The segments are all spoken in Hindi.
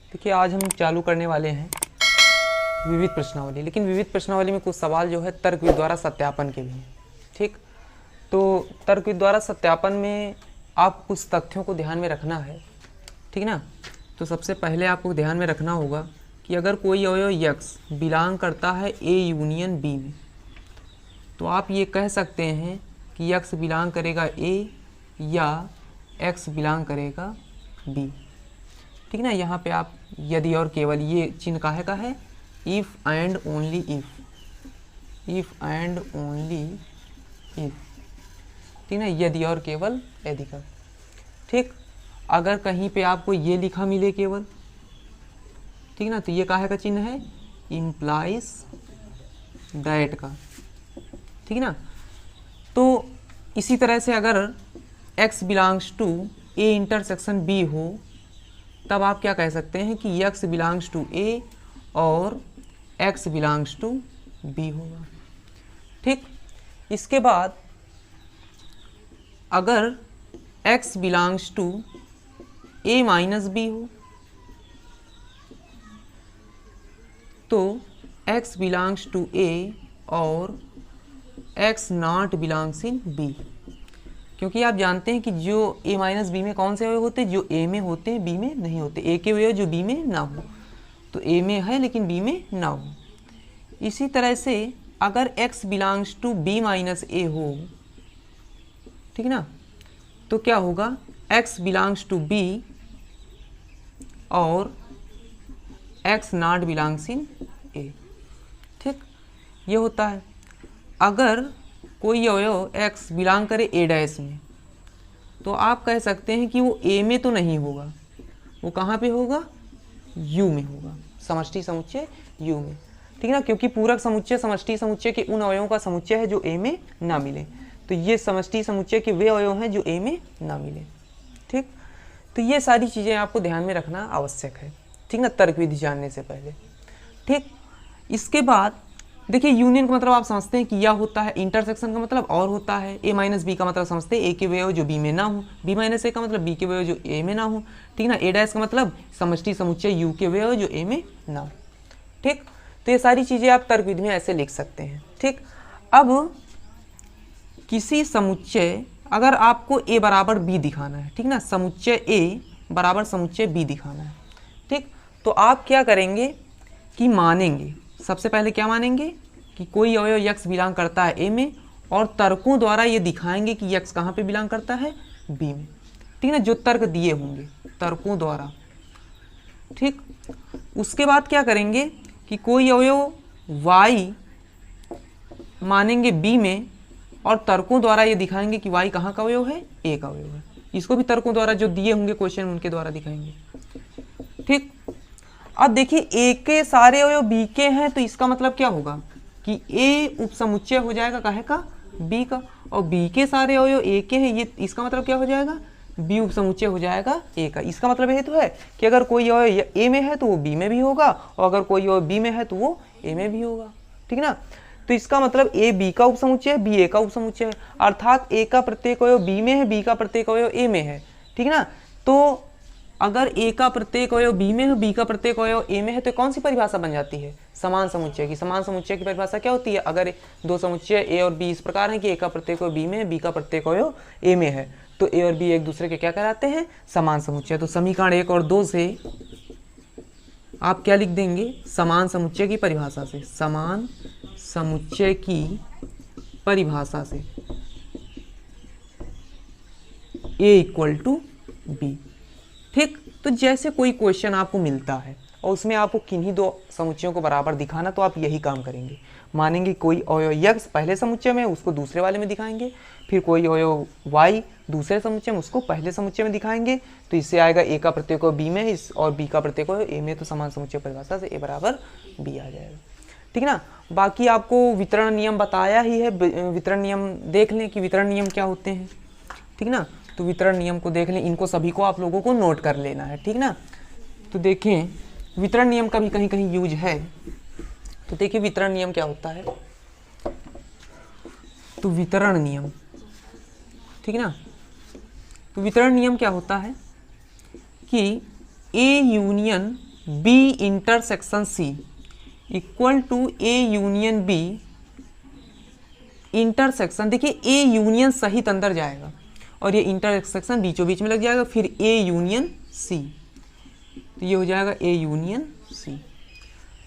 देखिए आज हम चालू करने वाले हैं विविध प्रश्नावली, लेकिन विविध प्रश्नावली में कुछ सवाल जो है तर्क विधि द्वारा सत्यापन के भी हैं। ठीक, तो तर्क विधि द्वारा सत्यापन में आप कुछ तथ्यों को ध्यान में रखना है, ठीक ना। तो सबसे पहले आपको ध्यान में रखना होगा कि अगर कोई अवयव यक्स बिलोंग करता है ए यूनियन बी में, तो आप ये कह सकते हैं कि यक्स बिलोंग करेगा ए या एक्स बिलोंग करेगा बी, ठीक ना। यहाँ पे आप यदि और केवल ये चिन्ह काहे का है, if and only if and only if, ठीक ना, यदि और केवल यदि का। ठीक, अगर कहीं पे आपको ये लिखा मिले केवल, ठीक ना, तो ये काहे का चिन्ह है, इम्प्लाइज दैट का, ठीक ना। तो इसी तरह से अगर x belongs to A intersection b हो, तब आप क्या कह सकते हैं कि x बिलोंग्स टू a और x बिलोंग्स टू b होगा। ठीक, इसके बाद अगर x belongs to a minus b हो, तो x बिलोंग्स टू a और x not belongs in b, क्योंकि आप जानते हैं कि जो a माइनस बी में कौन से अवयव होते हैं, जो a में होते हैं b में नहीं होते, a के अवयव जो b में ना हो, तो a में है लेकिन b में ना हो। इसी तरह से अगर x belongs to b minus a हो, ठीक ना, तो क्या होगा, x बिलोंग्स टू b और x not belongs in a। ठीक, ये होता है। अगर कोई अवयव x बिलोंग करे a डैश में, तो आप कह सकते हैं कि वो a में तो नहीं होगा, वो कहाँ पे होगा, u में होगा, समष्टि समुच्चय u में, ठीक ना, क्योंकि पूरक समुच्चय समष्टि समुच्चय के उन अवयवों का समुच्चय है जो a में ना मिले, तो ये समष्टि समुच्चय के वे अवयव हैं जो a में ना मिले। ठीक, तो ये सारी चीज़ें आपको ध्यान में रखना आवश्यक है, ठीक ना, तर्क विधि जानने से पहले। ठीक, इसके बाद देखिए यूनियन का मतलब आप समझते हैं कि यह होता है, इंटरसेक्शन का मतलब और होता है, a माइनस बी का मतलब समझते हैं a के अवयव जो b में ना हो, b माइनस a का मतलब b के अवयव जो a में ना हो, ठीक ना। a डैश का मतलब समष्टि समुच्चय u के अवयव जो a में ना हो। ठीक, तो ये सारी चीज़ें आप तर्क विधि में ऐसे लिख सकते हैं। ठीक, अब किसी समुच्चय, अगर आपको a बराबर b दिखाना है, ठीक ना, समुच्चय a बराबर समुच्चय b दिखाना है, ठीक, तो आप क्या करेंगे कि मानेंगे, सबसे पहले क्या मानेंगे कि कोई अवयव यक्स बिलोंग करता है a में, और तर्कों द्वारा ये दिखाएंगे कि यक्स कहाँ पे बिलोंग करता है, b में, ठीक ना, जो तर्क दिए होंगे तर्कों द्वारा। ठीक, उसके बाद क्या करेंगे कि कोई अवयव y मानेंगे b में, और तर्कों द्वारा ये दिखाएंगे कि y कहाँ का अवयव है, a का अवयव है, इसको भी तर्कों द्वारा जो दिए होंगे क्वेश्चन उनके द्वारा दिखाएंगे। ठीक, अब देखिए a के सारे अवयव b के हैं, तो इसका मतलब क्या होगा कि a उपसमुच्चय हो जाएगा काहे का, b का, और b के सारे अवयव a के हैं, ये इसका मतलब क्या हो जाएगा, b उपसमुच्चय हो जाएगा a का। इसका मतलब ये तो है कि अगर कोई अवयव a में है तो वो b में भी होगा, और अगर कोई अवयव b में है तो वो a में भी होगा, ठीक ना। तो इसका मतलब a b का उपसमुच्चय है, b a का उपसमुच्चय है, अर्थात a का प्रत्येक अवयव b में है, b का प्रत्येक अवयव a में है, ठीक ना। तो अगर a का प्रत्येक अवयव b में है, b का प्रत्येक अवयव a में है, तो कौन सी परिभाषा बन जाती है, समान समुच्चय की। समान समुच्चय की परिभाषा क्या होती है, अगर दो समुच्चय a और b इस प्रकार हैं कि a का प्रत्येक अवयव b में है, b का प्रत्येक अवयव a में है, तो a और b एक दूसरे के क्या कहलाते हैं, समान समुच्चय। तो समीकरण 1 और 2 से आप क्या लिख देंगे, समान समुच्चय की परिभाषा से, समान समुच्चय की परिभाषा से a इक्वल टू b। ठीक, तो जैसे कोई क्वेश्चन आपको मिलता है और उसमें आपको किन्हीं दो समुच्चयों को बराबर दिखाना, तो आप यही काम करेंगे, मानेंगे कोई अवयव यक्स पहले समुच्चय में, उसको दूसरे वाले में दिखाएंगे, फिर कोई अवयव y दूसरे समुच्चय में, उसको पहले समुच्चय में दिखाएंगे, तो इससे आएगा a का प्रत्येक अवयव b में और b का प्रत्येक अवयव a में, तो समान समुच्चय परिभाषा से a बराबर b आ जाएगा, ठीक ना। बाकी आपको वितरण नियम बताया ही है, वितरण नियम देख लें कि वितरण नियम क्या होते हैं, ठीक ना। तो वितरण नियम को देख लें, इनको सभी को आप लोगों को नोट कर लेना है, ठीक ना। तो देखें वितरण नियम का भी कहीं कहीं यूज है, तो देखिए वितरण नियम क्या होता है, तो वितरण नियम, ठीक ना, तो वितरण नियम क्या होता है कि A union B intersection C equal to A union B intersection, देखिए ए यूनियन सहित अंदर जाएगा और ये इंटरसेक्शन बीचों बीच में लग जाएगा, फिर ए यूनियन सी, तो ये हो जाएगा ए यूनियन सी।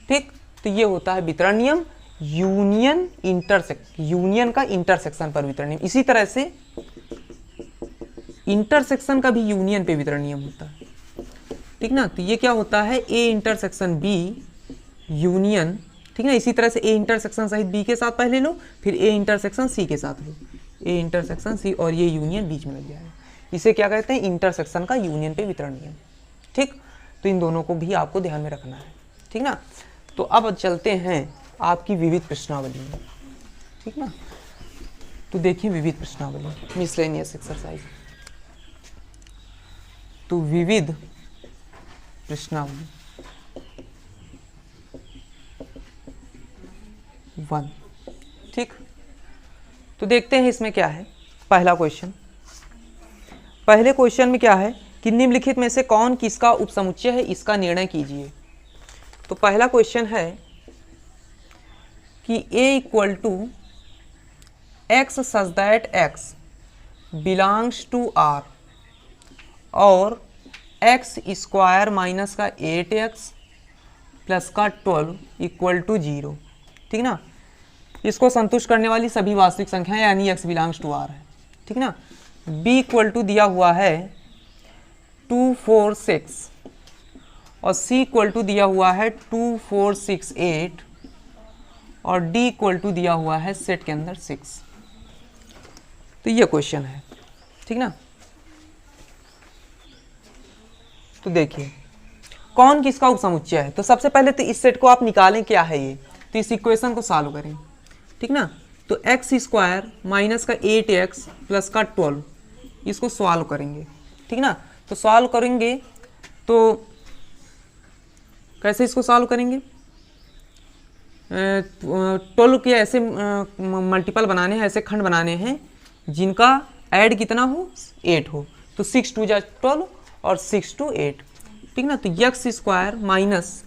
ठीक, तो ये होता है वितरण नियम, यूनियन यूनियन का इंटरसेक्शन पर वितरण नियम। इसी तरह से इंटरसेक्शन का भी यूनियन पे वितरण नियम होता है। ठीक ना, तो ये क्या होता है, ए इंटरसेक्शन बी यूनियन, ठीक ना। इसी तरह से ए इंटरसेक्शन सहित बी के साथ पहले लो, फिर ए इंटरसेक्शन सी के साथ लो, ए इंटरसेक्शन सी और ये यूनियन बीच में लग जाएगा। इसे क्या कहते हैं, इंटरसेक्शन का यूनियन पे वितरण नियम। ठीक, तो इन दोनों को भी आपको ध्यान में रखना है। ठीक ना, तो अब चलते हैं आपकी विविध प्रश्नावली में। ठीक ना, तो देखिए विविध प्रश्नावली, मिसलेनियस एक्सरसाइज। तो विविध प्रश्नावली 1। ठीक, तो देखते हैं इसमें क्या है। पहला क्वेश्चन, पहले क्वेश्चन में क्या है कि निम्नलिखित में से कौन किसका उपसमुच्चय है, इसका निर्णय कीजिए। तो पहला क्वेश्चन है कि a equal to x such that x belongs to R और एक्स स्क्वायर माइनस का 8x प्लस का 12 इक्वल टू 0। ठीक ना, इसको संतुष्ट करने वाली सभी वास्तविक संख्याएं यानी x बिलोंग्स टू R है। ठीक ना, b इक्वल टू दिया हुआ है 2 4 6 और c इक्वल टू दिया हुआ है 2 4 6 8 और d इक्वल टू दिया हुआ है सेट के अंदर 6। तो ये क्वेश्चन है। ठीक ना, तो देखिए कौन किसका उपसमुच्चय है। तो सबसे पहले तो इस सेट को आप निकालें क्या है ये, तो इस इक्वेशन को सॉल्व करें। ठीक ना, तो एक्स स्क्वायर माइनस का 8x प्लस का 12 इसको सॉल्व करेंगे। ठीक ना, तो सॉल्व करेंगे तो कैसे इसको सॉल्व करेंगे, 12 के ऐसे मल्टीपल बनाने हैं, ऐसे खंड बनाने हैं जिनका ऐड कितना हो 8 हो। तो 6 2 जा 12 और 6 2 8। ठीक ना, तो एक्स स्क्वायर माइनस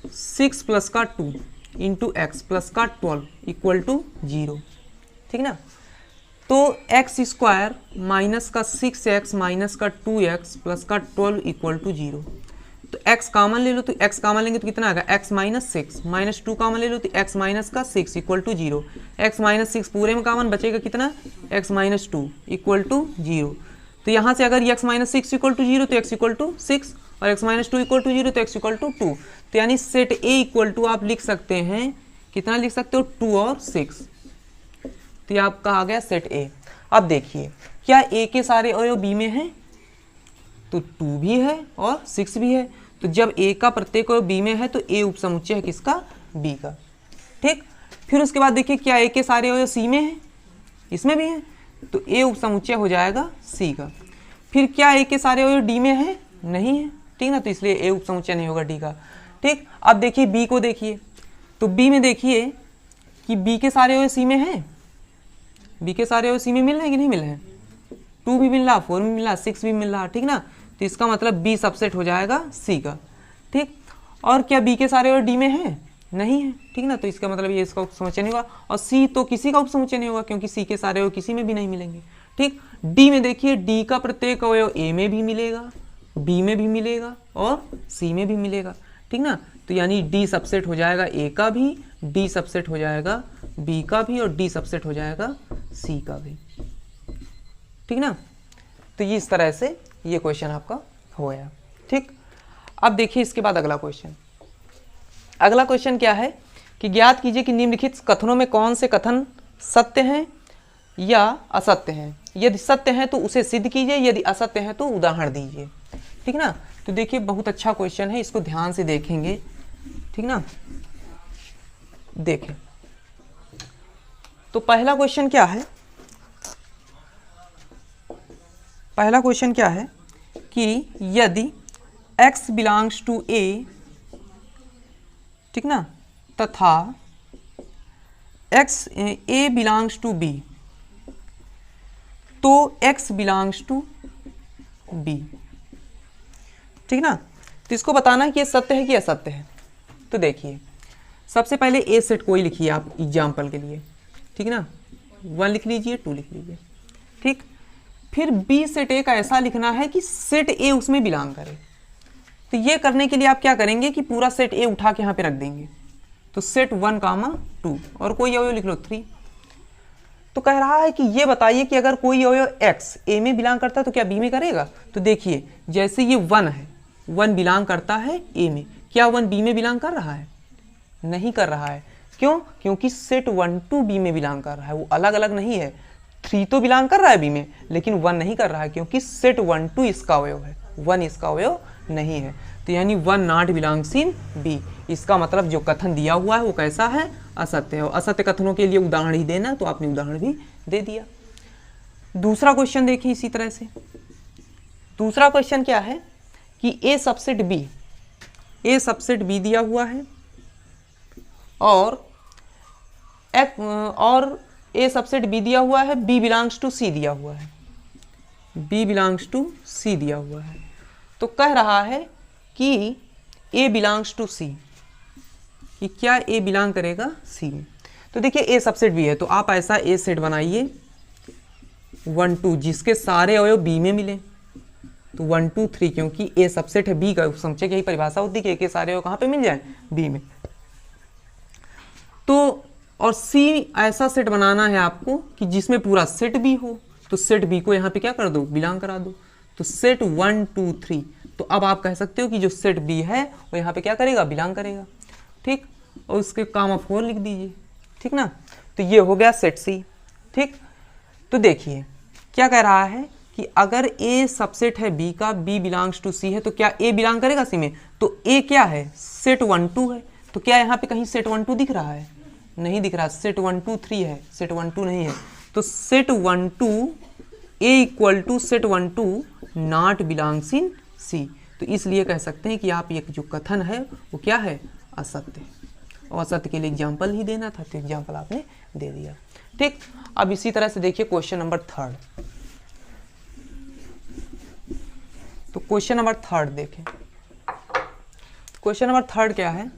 6 प्लस का 2 इंटू एक्स प्लस का 12 इक्वल टू 0। ठीक ना, तो एक्स स्क्वायर माइनस का 6x माइनस का 2x प्लस का 12 इक्वल टू 0। तो x कॉमन ले लो, तो x कॉमन लेंगे तो कितना आएगा, x माइनस 6 माइनस 2 कॉमन ले लो तो x माइनस का 6 इक्वल टू 0। x माइनस 6 पूरे में कॉमन बचेगा कितना, x माइनस 2 इक्वल टू 0। तो यहाँ से अगर x माइनस 6 इक्वल टू 0 तो x इक्वल टू 6 और x माइनस 2 इक्वल टू 0 तो x इक्वल टू 2। तो यानी सेट A इक्वल टू आप लिख सकते हैं, कितना लिख सकते हो, 2 और 6। तो ये आपका आ गया सेट A। अब देखिए क्या A के सारे अवयव B में हैं, तो 2 भी है और 6 भी है। तो जब A का प्रत्येक अवयव B में है तो A उपसमुच्चय है किसका, B का। ठीक, फिर उसके बाद देखिए क्या A के सारे अवयव C में है, इसमें भी है, तो A उपसमुच्चय हो जाएगा C का। फिर क्या A के सारे अवयव D में है, नहीं है। ठीक ना, तो इसलिए A उपसमुच्चय नहीं होगा D का। ठीक, अब देखिए B को देखिए, तो B में देखिए कि B के सारे अवयव C में है, B के सारे अवयव C में मिल रहे हैं कि नहीं मिल रहे हैं, 2 भी मिल रहा, 4 भी मिल रहा, 6 भी मिल रहा। ठीक ना, तो इसका मतलब B सबसेट हो जाएगा C का। ठीक, और क्या B के सारे अवयव D में है, नहीं है। ठीक ना, तो इसका मतलब ये इसका उपसमुच्चय नहीं होगा और C तो किसी का उपसमुच्चय नहीं होगा क्योंकि C के सारे अवयव किसी में भी नहीं मिलेंगे। ठीक, D में देखिए D का प्रत्येक अवयव A में भी मिलेगा, B में भी मिलेगा और C में भी मिलेगा। ठीक ना, तो यानी D सबसेट हो जाएगा A का भी, D सबसेट हो जाएगा B का भी और D सबसेट हो जाएगा C का भी। ठीक ना, तो ये इस तरह से ये क्वेश्चन आपका हो गया। ठीक, अब देखिए इसके बाद अगला क्वेश्चन। अगला क्वेश्चन क्या है कि ज्ञात कीजिए कि निम्नलिखित कथनों में कौन से कथन सत्य हैं या असत्य हैं। यदि सत्य है तो उसे सिद्ध कीजिए, यदि असत्य है तो उदाहरण दीजिए। ठीक ना, तो देखिए बहुत अच्छा क्वेश्चन है, इसको ध्यान से देखेंगे। ठीक ना, देखें तो पहला क्वेश्चन क्या है, पहला क्वेश्चन क्या है कि यदि x बिलोंग्स टू A, ठीक ना, तथा A बिलोंग्स टू B, तो x बिलोंग्स टू B। ठीक ना, तो इसको बताना है कि ये सत्य है कि असत्य है। तो देखिए, सबसे पहले ए सेट कोई लिखिए आप एग्जाम्पल के लिए, ठीक ना, 1 लिख लीजिए, 2 लिख लीजिए, ठीक। फिर बी सेट ए का ऐसा लिखना है कि सेट ए उसमें बिलोंग करे। तो ये करने के लिए आप क्या करेंगे कि पूरा सेट ए उठा के यहाँ पे रख देंगे। तो सेट 1, 2 और कोई अवयव लिख लो 3। तो कह रहा है कि ये बताइए कि अगर कोई अवयव x ए में बिलोंग करता है तो क्या बी में करेगा। तो देखिए, जैसे ये 1 है, 1 बिलोंग करता है ए में, क्या 1 बी में बिलोंग कर रहा है? नहीं कर रहा है। क्यों? क्योंकि सेट 1, 2 बी में बिलोंग कर रहा है, वो अलग अलग नहीं है। 3 तो बिलोंग कर रहा है बी में, लेकिन 1 नहीं कर रहा है, क्योंकि सेट 1, 2 इसका अवयव है, 1 इसका अवयव नहीं है। तो यानी 1 नॉट बिलोंग्स इन बी। इसका मतलब जो कथन दिया हुआ है वो कैसा है? असत्य है। और असत्य कथनों के लिए उदाहरण ही देना, तो आपने उदाहरण भी दे दिया। दूसरा क्वेश्चन देखिए इसी तरह से। दूसरा क्वेश्चन क्या है कि ए सबसेट बी, ए सबसेट बी दिया हुआ है और ए सबसेट बी दिया हुआ है, बी बिलोंग्स टू सी दिया हुआ है, बी बिलोंग्स टू सी दिया हुआ है। तो कह रहा है कि ए बिलोंग्स टू सी, कि क्या ए बिलोंग करेगा सी में। तो देखिए ए सबसेट बी है, तो आप ऐसा ए सेट बनाइए 1, 2 जिसके सारे अवयव बी में मिले। तो 1, 2, 3 क्योंकि ए सबसेट है बी का, समझे यही परिभाषा होती है कि सारे अवयव कहाँ पे मिल जाए? बी में। तो और सी ऐसा सेट बनाना है आपको कि जिसमें पूरा सेट बी हो। तो सेट बी को यहाँ पे क्या कर दो? बिलोंग करा दो। तो सेट 1, 2, 3, तो अब आप कह सकते हो कि जो सेट बी है वो यहाँ पे क्या करेगा? बिलोंग करेगा, ठीक। और उसके कामा 4 लिख दीजिए, ठीक ना। तो ये हो गया सेट सी, ठीक। तो देखिए क्या कह रहा है कि अगर ए सबसेट है बी का, बी बिलोंग्स टू सी है, तो क्या ए बिलोंग करेगा सी में? तो ए क्या है? सेट 1, 2 है। तो क्या यहाँ पे कहीं सेट 1, 2 दिख रहा है? नहीं दिख रहा। सेट 1, 2, 3 है, सेट 1, 2 नहीं है। तो set 1, 2 A equal to set 1, 2 not belongs in C. तो इसलिए कह सकते हैं कि आप ये जो कथन है वो क्या है? असत्य। और असत्य के लिए एग्जाम्पल ही देना था, तो एग्जाम्पल आपने दे दिया, ठीक। अब इसी तरह से देखिए क्वेश्चन नंबर 3। तो क्वेश्चन नंबर 3 देखें। क्वेश्चन नंबर 3 क्या है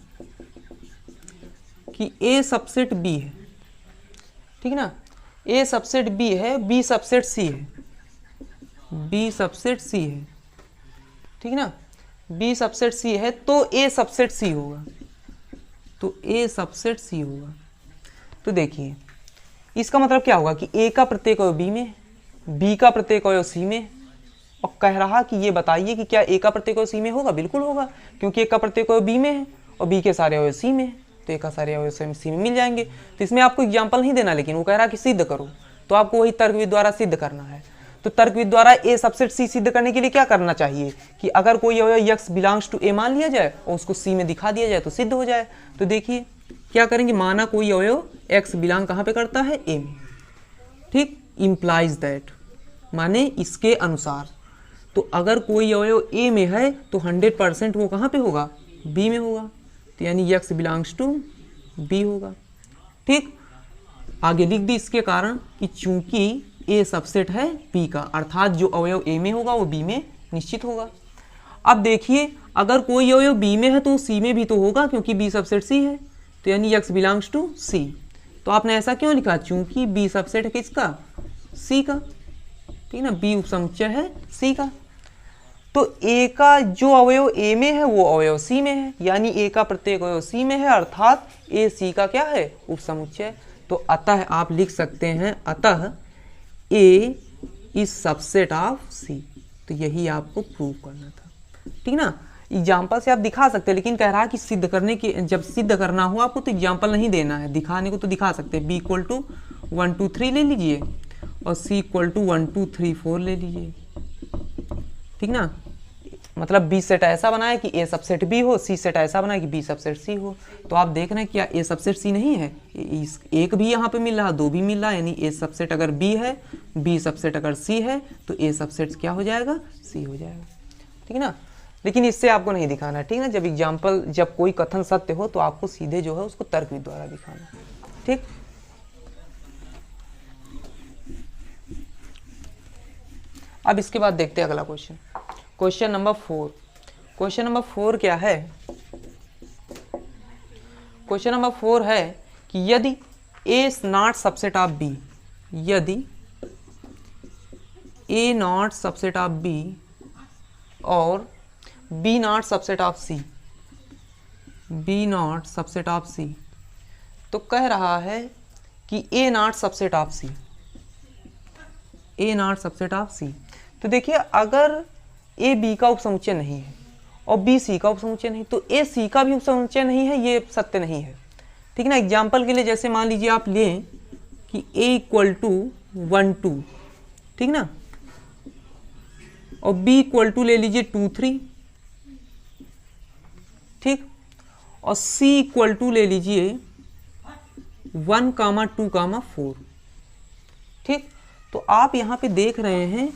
कि ए सबसेट बी है, ठीक ना। ए सबसेट बी है, बी सबसेट सी है, बी सबसेट सी है, ठीक ना। बी सबसेट सी है तो ए सबसेट सी होगा, तो ए सबसेट सी होगा। तो देखिए इसका मतलब क्या होगा कि ए का प्रत्येक अवयव बी में, बी का प्रत्येक अवयव सी में, और कह रहा कि ये बताइए कि क्या ए का प्रत्येक अवयव सी में होगा। बिल्कुल होगा, क्योंकि ए का प्रत्येक अवयव बी में है और बी के सारे अवयव सी में है, तो ए का सारे अवयव सी में मिल जाएंगे। तो इसमें आपको एग्जाम्पल नहीं देना, लेकिन वो कह रहा कि सिद्ध करो, तो आपको वही तर्कविद द्वारा सिद्ध करना है। तो तर्कविद द्वारा ए सबसेट सी सिद्ध करने के लिए क्या करना चाहिए कि अगर कोई अवयव x बिलोंग्स टू ए मान लिया जाए और उसको सी में दिखा दिया जाए तो सिद्ध हो जाए। तो देखिए क्या करेंगे, माना कोई अवयव x बिलोंग कहाँ पे करता है? ए में, ठीक। इम्प्लाइज दैट माने इसके अनुसार। तो अगर कोई अवयव ए में है तो 100% वो कहाँ पे होगा? बी में होगा। तो यानी x बिलोंग्स टू बी होगा, ठीक। आगे लिख दी इसके कारण कि चूंकि ए सबसेट है बी का, अर्थात जो अवयव ए में होगा वो बी में निश्चित होगा। अब देखिए अगर कोई अवयव बी में है तो सी में भी तो होगा, क्योंकि बी सबसेट सी है, तो यानी x बिलोंग्स टू सी। तो आपने ऐसा क्यों लिखा? चूंकि बी सबसेट है किसका? सी का, ठीक ना। बी उपसमुच्चय है सी का। तो ए का जो अवयव ए में है वो अवयव सी में है, यानी ए का प्रत्येक अवयव सी में है, अर्थात ए सी का क्या है? उपसमुच्चय। तो अतः आप लिख सकते हैं अतः ए इज सबसेट ऑफ सी। तो यही आपको प्रूव करना था, ठीक ना। एग्जाम्पल से आप दिखा सकते हैं, लेकिन कह रहा है कि सिद्ध करने के, जब सिद्ध करना हो आपको तो एग्जाम्पल नहीं देना है, दिखाने को तो दिखा सकते हैं। बी इक्वल टू 1, 2, 3 ले लीजिए और सी इक्वल टू 1, 2, 3, 4 ले लीजिए, ठीक ना। मतलब बी सेट ऐसा बनाए कि ए सबसेट बी हो, सी सेट ऐसा बनाए कि बी सबसेट सी हो। तो आप देख रहे हैं क्या ए सबसेट सी नहीं है? एक भी यहाँ पे मिल रहा, 2 भी मिल रहा, यानी ए सबसेट अगर बी है, बी सबसेट अगर सी है, तो ए सबसेट क्या हो जाएगा? सी हो जाएगा, ठीक है ना। लेकिन इससे आपको नहीं दिखाना, ठीक ना। जब एग्जाम्पल, जब कोई कथन सत्य हो तो आपको सीधे जो है उसको तर्कविद द्वारा दिखाना, ठीक। अब इसके बाद देखते हैं अगला question, question number 4। Question number 4 क्या है? क्वेश्चन नंबर 4 है कि यदि A not subset of B, यदि A not subset of B और B not subset of C, B not subset of C, तो कह रहा है कि A not subset of C, A not subset of C। तो देखिए अगर A B का उपसमुच्चय नहीं है और B C का उपसमुच्चय नहीं, तो A C का भी उपसमुच्चय नहीं है, ये सत्य नहीं है। ठीक ना। एग्जाम्पल के लिए जैसे मान लीजिए आप लें कि A इक्वल टू 1 2, ठीक ना, और B इक्वल टू ले लीजिए 2 3, ठीक, और C इक्वल टू ले लीजिए 1 2 4। ठीक, तो आप यहाँ पे देख रहे हैं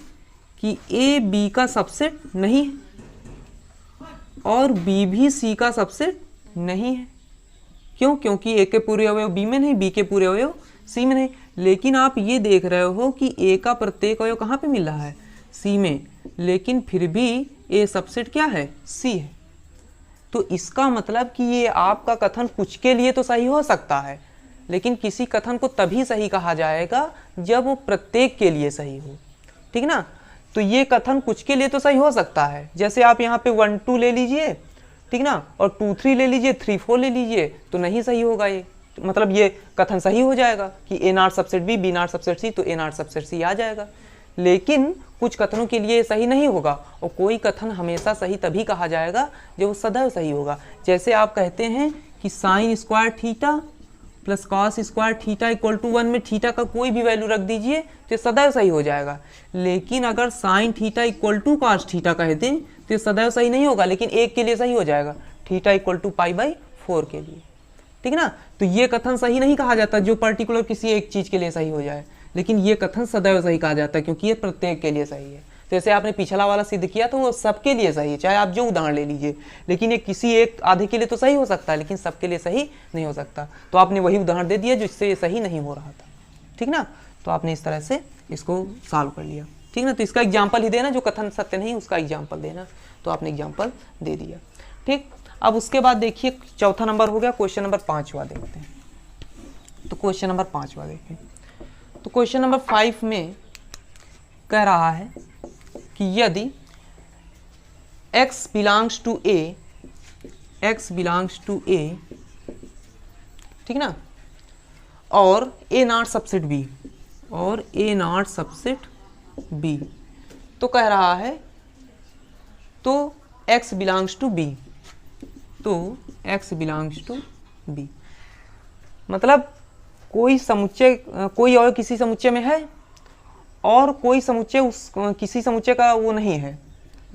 कि A B का सबसेट नहीं है और B भी C का सबसेट नहीं है। क्यों? क्योंकि A के पूरे अवयव B में नहीं, B के पूरे अवयव C में नहीं। लेकिन आप ये देख रहे हो कि A का प्रत्येक अवयव कहाँ पे मिल रहा है? C में, लेकिन फिर भी A सबसेट क्या है? C है। तो इसका मतलब कि ये आपका कथन कुछ के लिए तो सही हो सकता है, लेकिन किसी कथन को तभी सही कहा जाएगा जब वो प्रत्येक के लिए सही हो। ठीक ना। तो ये कथन कुछ के लिए तो सही हो सकता है, जैसे आप यहाँ पे 1 2 ले लीजिए, ठीक ना, और 2 3 ले लीजिए, 3 4 ले लीजिए, तो नहीं सही होगा ये। मतलब ये कथन सही हो जाएगा कि A not subset B, B not subset C, तो A नॉट सबसेट C आ जाएगा। लेकिन कुछ कथनों के लिए सही नहीं होगा, और कोई कथन हमेशा सही तभी कहा जाएगा जब वो सदैव सही होगा। जैसे आप कहते हैं कि sine square theta plus cos square theta equal to 1 में थीटा का कोई भी वैल्यू रख दीजिए तो सदैव सही हो जाएगा। लेकिन अगर sine theta equal to cos theta कह दें तो सदैव सही नहीं होगा, लेकिन एक के लिए सही हो जाएगा, थीटा इक्वल टू π/4 के लिए। ठीक ना। तो ये कथन सही नहीं कहा जाता जो पर्टिकुलर किसी एक चीज के लिए सही हो जाए, लेकिन ये कथन सदैव सही कहा जाता है क्योंकि ये प्रत्येक के लिए सही है। जैसे आपने पिछला वाला सिद्ध किया तो वो सबके लिए सही है, चाहे आप जो उदाहरण ले लीजिए, लेकिन ये किसी एक आधे के लिए तो सही हो सकता है, लेकिन सबके लिए सही नहीं हो सकता। तो आपने वही उदाहरण दे दिया जिससे ये सही नहीं हो रहा था। ठीक ना। तो आपने इस तरह से इसको सॉल्व कर लिया। ठीक ना। तो इसका एग्जाम्पल ही देना, जो कथन सत्य नहीं उसका एग्जाम्पल देना। तो आपने एग्जाम्पल दे दिया। ठीक। अब उसके बाद देखिए चौथा नंबर हो गया, क्वेश्चन नंबर 5वां देखते हैं। तो क्वेश्चन नंबर 5वां देखिए। तो क्वेश्चन नंबर 5 में कह रहा है कि यदि x belongs to A, x belongs to A, ठीक ना, और A नॉट सबसेट B, और A नॉट सबसेट B, तो कह रहा है तो x belongs to B, तो x belongs to B, मतलब कोई समुच्चय, कोई और किसी समुच्चय में है और कोई समुच्चय उस किसी समुच्चय का वो नहीं है,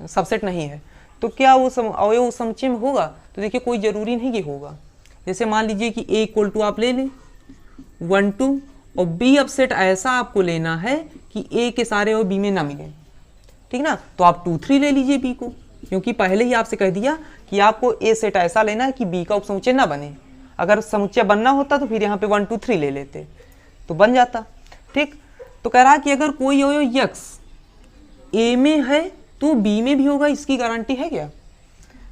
सबसेट नहीं है, तो क्या वो अवयव उस समुच्चय में होगा? तो देखिए कोई जरूरी नहीं कि होगा। जैसे मान लीजिए कि A इक्वल टू आप ले लें 1 2 और B अपसेट ऐसा आपको लेना है कि A के सारे और B में ना मिले। ठीक ना। तो आप 2 3 ले लीजिए B को, क्योंकि पहले ही आपसे कह दिया कि आपको A सेट ऐसा लेना है कि B का उपसमुच्चय ना बने। अगर समुच्चय बनना होता तो फिर यहाँ पे 1 2 3 ले लेते तो बन जाता। ठीक। तो कह रहा है कि अगर कोई अवयव x A में है तो B में भी होगा, इसकी गारंटी है क्या?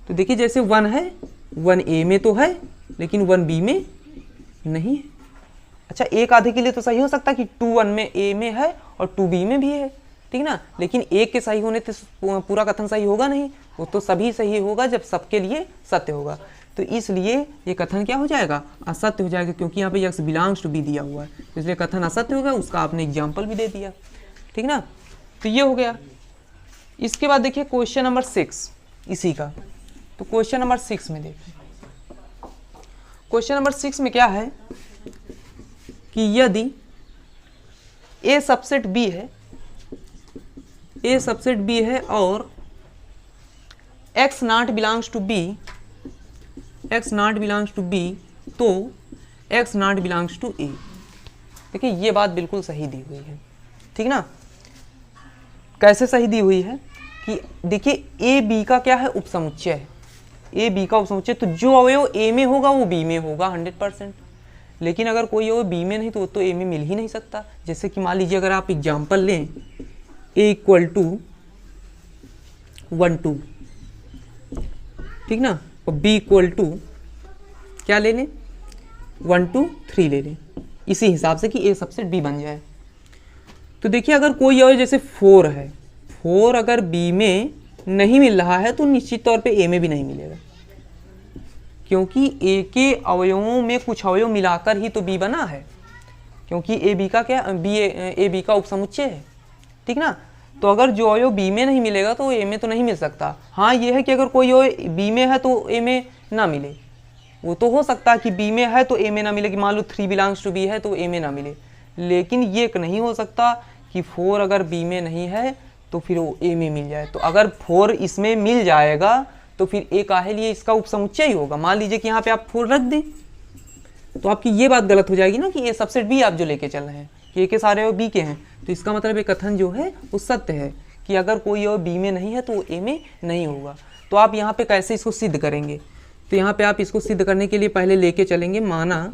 तो देखिए जैसे 1 है, 1 A में तो है लेकिन 1 B में नहीं है। अच्छा, एक आधे के लिए तो सही हो सकता है कि 2 1 में A में है और 2 B में भी है, ठीक ना, लेकिन एक के सही होने से पूरा कथन सही होगा नहीं, वो तो सभी सही होगा जब सबके लिए सत्य होगा। तो इसलिए ये कथन क्या हो जाएगा? असत्य हो जाएगा, क्योंकि यहाँ पे x बिलोंग्स टू B दिया हुआ है, इसलिए कथन असत्य होगा। उसका आपने एग्जाम्पल भी दे दिया। ठीक ना। तो ये हो गया। इसके बाद देखिए क्वेश्चन नंबर 6 इसी का। तो क्वेश्चन नंबर 6 में देखिए, क्वेश्चन नंबर 6 में क्या है कि यदि A सबसेट B है, A सबसेट B है और x not belongs to B, x not belongs to B, तो x not belongs to A। देखिए ये बात बिल्कुल सही दी हुई है। ठीक ना। कैसे सही दी हुई है कि देखिए A B का क्या है? उपसमुच्चय है। A B का उपसमुच्चय, तो जो अवयव A में होगा वो B में होगा 100%। लेकिन अगर कोई अवयव B में नहीं तो वो तो A में मिल ही नहीं सकता। जैसे कि मान लीजिए अगर आप एग्जाम्पल लें A इक्वल टू 1 2, ठीक ना, और b इक्वल टू क्या ले लें, 1 2 3 ले लें, इसी हिसाब से कि a सबसेट b बन जाए। तो देखिए अगर कोई अवयव जैसे 4 है, 4 अगर b में नहीं मिल रहा है तो निश्चित तौर पे a में भी नहीं मिलेगा, क्योंकि a के अवयवों में कुछ अवयव मिलाकर ही तो b बना है, क्योंकि a b का क्या a b का उपसमुच्चय है, ठीक ना। तो अगर जो अवयव b में नहीं मिलेगा तो a में तो नहीं मिल सकता। हाँ ये है कि अगर कोई अवयव b में है तो a में ना मिले, वो तो हो सकता है कि b में है तो a में ना मिले, कि मान लो 3 बिलोंग्स टू b है तो a में ना मिले, लेकिन ये नहीं हो सकता कि 4 अगर b में नहीं है तो फिर वो a में मिल जाए। तो अगर 4 इसमें मिल जाएगा तो फिर a काहे लिए इसका उपसमुच्चय ही होगा। मान लीजिए कि यहाँ पे आप 4 रख दें तो आपकी ये बात गलत हो जाएगी ना कि a सबसेट b आप जो लेके चल रहे हैं कि a के सारे अवयव b के हैं। तो इसका मतलब ये कथन जो है वो सत्य है कि अगर कोई अवयव b में नहीं है तो वो a में नहीं होगा। तो आप यहाँ पे कैसे इसको सिद्ध करेंगे, तो यहाँ पे आप इसको सिद्ध करने के लिए पहले लेके चलेंगे, माना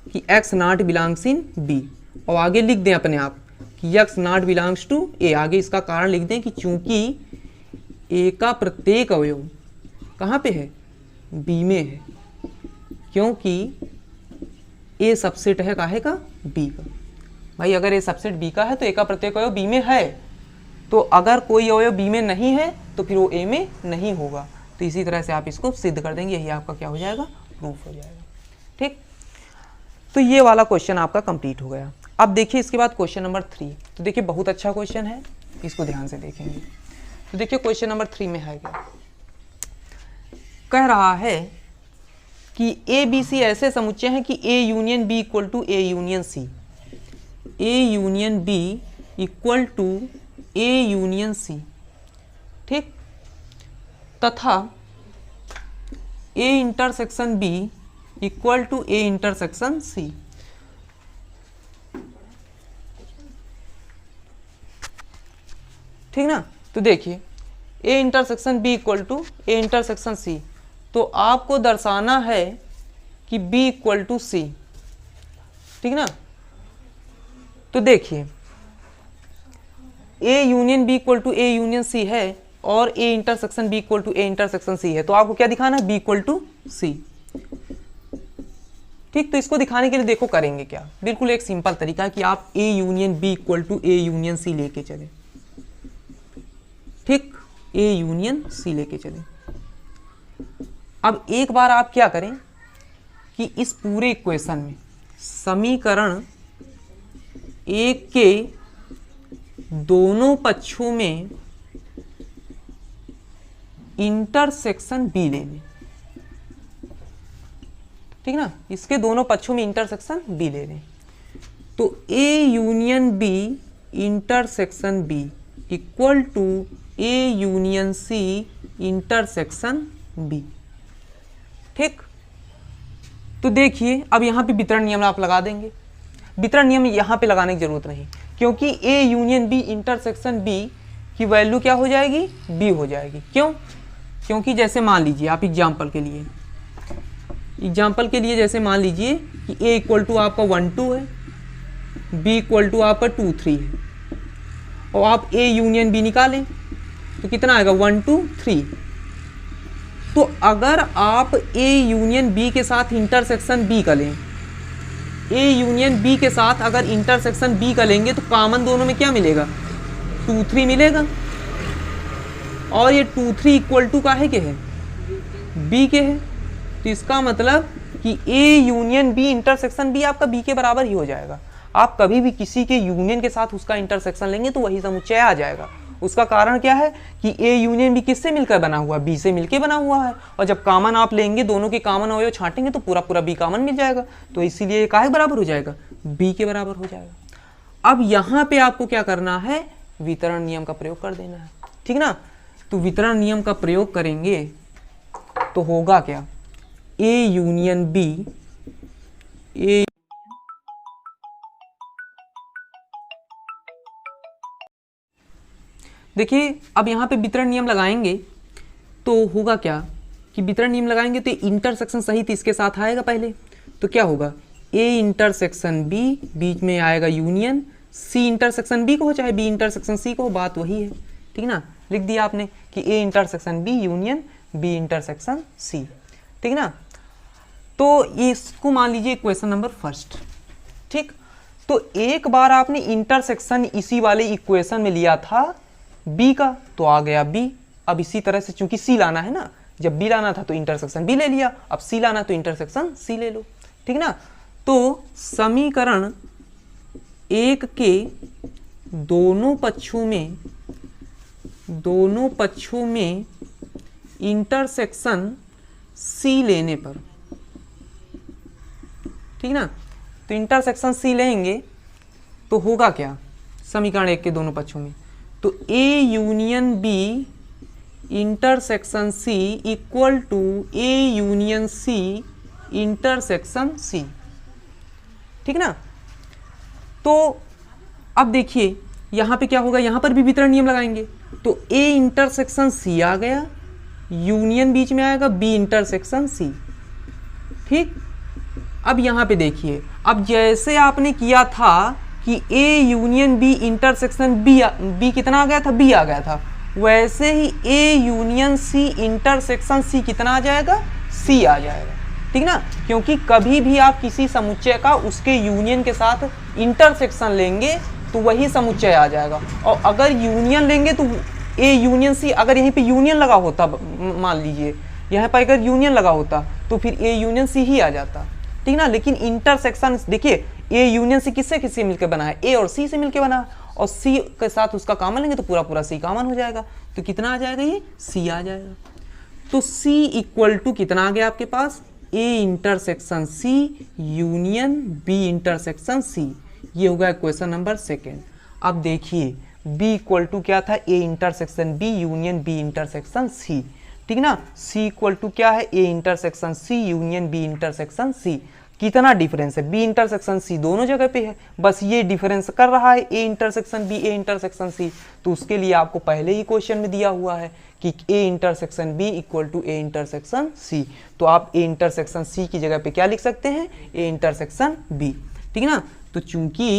कि x not belongs in b, और आगे लिख दें अपने आप कि x not belongs to a। आगे इसका कारण लिख दें कि चूंकि a का प्रत्येक अवयव कहाँ पे है, b में है, क्योंकि a सबसेट है काहे का, b का। भाई अगर a सबसेट b का है तो a का प्रत्येक अवयव b में है, तो अगर कोई अवयव b में नहीं है तो फिर वो a में नहीं होगा। तो इसी तरह से आप इसको सिद्ध कर देंगे, यही आपका क्या हो जाएगा, प्रूफ हो जाएगा। ठीक, तो ये वाला क्वेश्चन आपका कंप्लीट हो गया। अब देखिए इसके बाद क्वेश्चन नंबर 3। तो देखिए बहुत अच्छा क्वेश्चन है, इसको ध्यान से देखेंगे। तो देखिए क्वेश्चन नंबर 3 में है क्या, कह रहा है कि ए बी सी ऐसे समुच्चय हैं कि A union B equal to A union C, A union B equal to A union C, ठीक, तथा A intersection B equal to A intersection C. ठीक ना। तो देखिए A intersection B equal to A intersection C, तो आपको दर्शाना है कि b इक्वल टू सी, ठीक ना। तो देखिए a union b equal to a union c है और a intersection b equal to a intersection c है, तो आपको क्या दिखाना है, b इक्वल टू c। ठीक, तो इसको दिखाने के लिए देखो करेंगे क्या, बिल्कुल एक सिंपल तरीका है कि आप a union b equal to a union c लेके चले। ठीक, a यूनियन c लेके चले। अब एक बार आप क्या करें कि इस पूरे इक्वेशन में समीकरण एक के दोनों पक्षों में इंटरसेक्शन बी ले लें, ठीक ना, इसके दोनों पक्षों में इंटरसेक्शन बी ले लें। तो A union B intersection B equal to A union C intersection B. ठीक, तो देखिए अब यहाँ पे वितरण नियम आप लगा देंगे। वितरण नियम यहाँ पे लगाने की जरूरत नहीं, क्योंकि A union B intersection B की वैल्यू क्या हो जाएगी, बी हो जाएगी। क्यों, क्योंकि जैसे मान लीजिए आप एग्जाम्पल के लिए जैसे मान लीजिए कि ए इक्वल टू आपका 1 2 है, बी इक्वल टू आपका 2 3 है, और आप ए यूनियन बी निकालें तो कितना आएगा, 1 2 3। तो अगर आप ए यूनियन बी के साथ इंटरसेक्शन बी का लें, ए यूनियन बी के साथ अगर इंटरसेक्शन बी का लेंगे तो कॉमन दोनों में क्या मिलेगा, 2 3 मिलेगा, और ये 2 3 इक्वल टू काहे के है, बी के है। तो इसका मतलब कि A union B intersection B आपका बी के बराबर ही हो जाएगा। आप कभी भी किसी के यूनियन के साथ उसका इंटरसेक्शन लेंगे तो वही समुच्चय आ जाएगा। उसका कारण क्या है कि ए यूनियन बी किससे मिलकर बना हुआ है, बी से मिलकर बना हुआ है, और जब कॉमन आप लेंगे, दोनों के कॉमन अवयव छांटेंगे तो पूरा पूरा बी कॉमन मिल जाएगा, तो इसीलिए ये काहे बराबर हो जाएगा, बी के बराबर हो जाएगा। अब यहाँ पे आपको क्या करना है, वितरण नियम का प्रयोग कर देना है, ठीक ना। तो वितरण नियम का प्रयोग करेंगे तो होगा क्या, ए यूनियन बी, ए देखिए अब यहाँ पे वितरण नियम लगाएंगे तो होगा क्या कि वितरण नियम लगाएंगे तो इंटरसेक्शन सहित इसके साथ आएगा पहले, तो क्या होगा, ए इंटरसेक्शन बी, बीच में आएगा यूनियन, सी इंटरसेक्शन बी को हो चाहे बी इंटरसेक्शन सी को हो, बात वही है, ठीक ना। लिख दिया आपने कि A intersection B union B intersection C, ठीक ना। तो इसको मान लीजिए इक्वेशन नंबर फर्स्ट, ठीक। तो एक बार आपने इंटरसेक्शन इसी वाले इक्वेशन में लिया था बी का, तो आ गया बी। अब इसी तरह से चूंकि सी लाना है ना, जब बी लाना था तो इंटरसेक्शन बी ले लिया, अब सी लाना तो इंटरसेक्शन सी ले लो, ठीक ना। तो समीकरण एक के दोनों पक्षों में इंटरसेक्शन सी लेने पर, ठीक ना, तो इंटरसेक्शन सी लेंगे तो होगा क्या समीकरण एक के दोनों पक्षों में, तो A union B intersection C equal to A union C intersection C, ठीक ना। तो अब देखिए यहां पे क्या होगा, यहां पर भी वितरण नियम लगाएंगे, तो ए इंटरसेक्शन सी आ गया, यूनियन बीच में आएगा बी इंटरसेक्शन सी, ठीक। अब यहां पे देखिए, अब जैसे आपने किया था कि A union B intersection B कितना आ गया था, बी आ गया था, वैसे ही ए यूनियन सी इंटरसेक्शन सी कितना आ जाएगा, सी आ जाएगा, ठीक ना। क्योंकि कभी भी आप किसी समुच्चय का उसके यूनियन के साथ इंटरसेक्शन लेंगे तो वही समुच्चय आ जाएगा, और अगर यूनियन लेंगे तो ए यूनियन सी, अगर यहीं पे यूनियन लगा होता, मान लीजिए यहाँ पर अगर यूनियन लगा होता तो फिर ए यूनियन सी ही आ जाता, ठीक ना। लेकिन इंटरसेक्शन देखिए, ए यूनियन सी किससे मिलकर बना है, ए और सी से मिलकर बना है, और सी के साथ उसका कॉमन लेंगे तो पूरा पूरा सी कॉमन हो जाएगा, तो कितना आ जाएगा, ये सी आ जाएगा। तो सी इक्वल टू कितना आ गया आपके पास, A intersection C union B intersection C, ये होगा क्वेश्चन नंबर सेकेंड। अब देखिए बी इक्वल टू क्या था, A intersection B union B intersection C, ठीक ना। सी इक्वल टू क्या है, A intersection C union B intersection C. कितना डिफरेंस है, बी इंटरसेक्शन सी दोनों जगह पे है, बस ये डिफरेंस कर रहा है A intersection B, A intersection C, तो उसके लिए आपको पहले ही क्वेश्चन में दिया हुआ है कि A intersection B equal to A intersection C, तो आप ए इंटरसेक्शन सी की जगह पे क्या लिख सकते हैं, ए इंटरसेक्शन बी, ठीक ना। तो चूंकि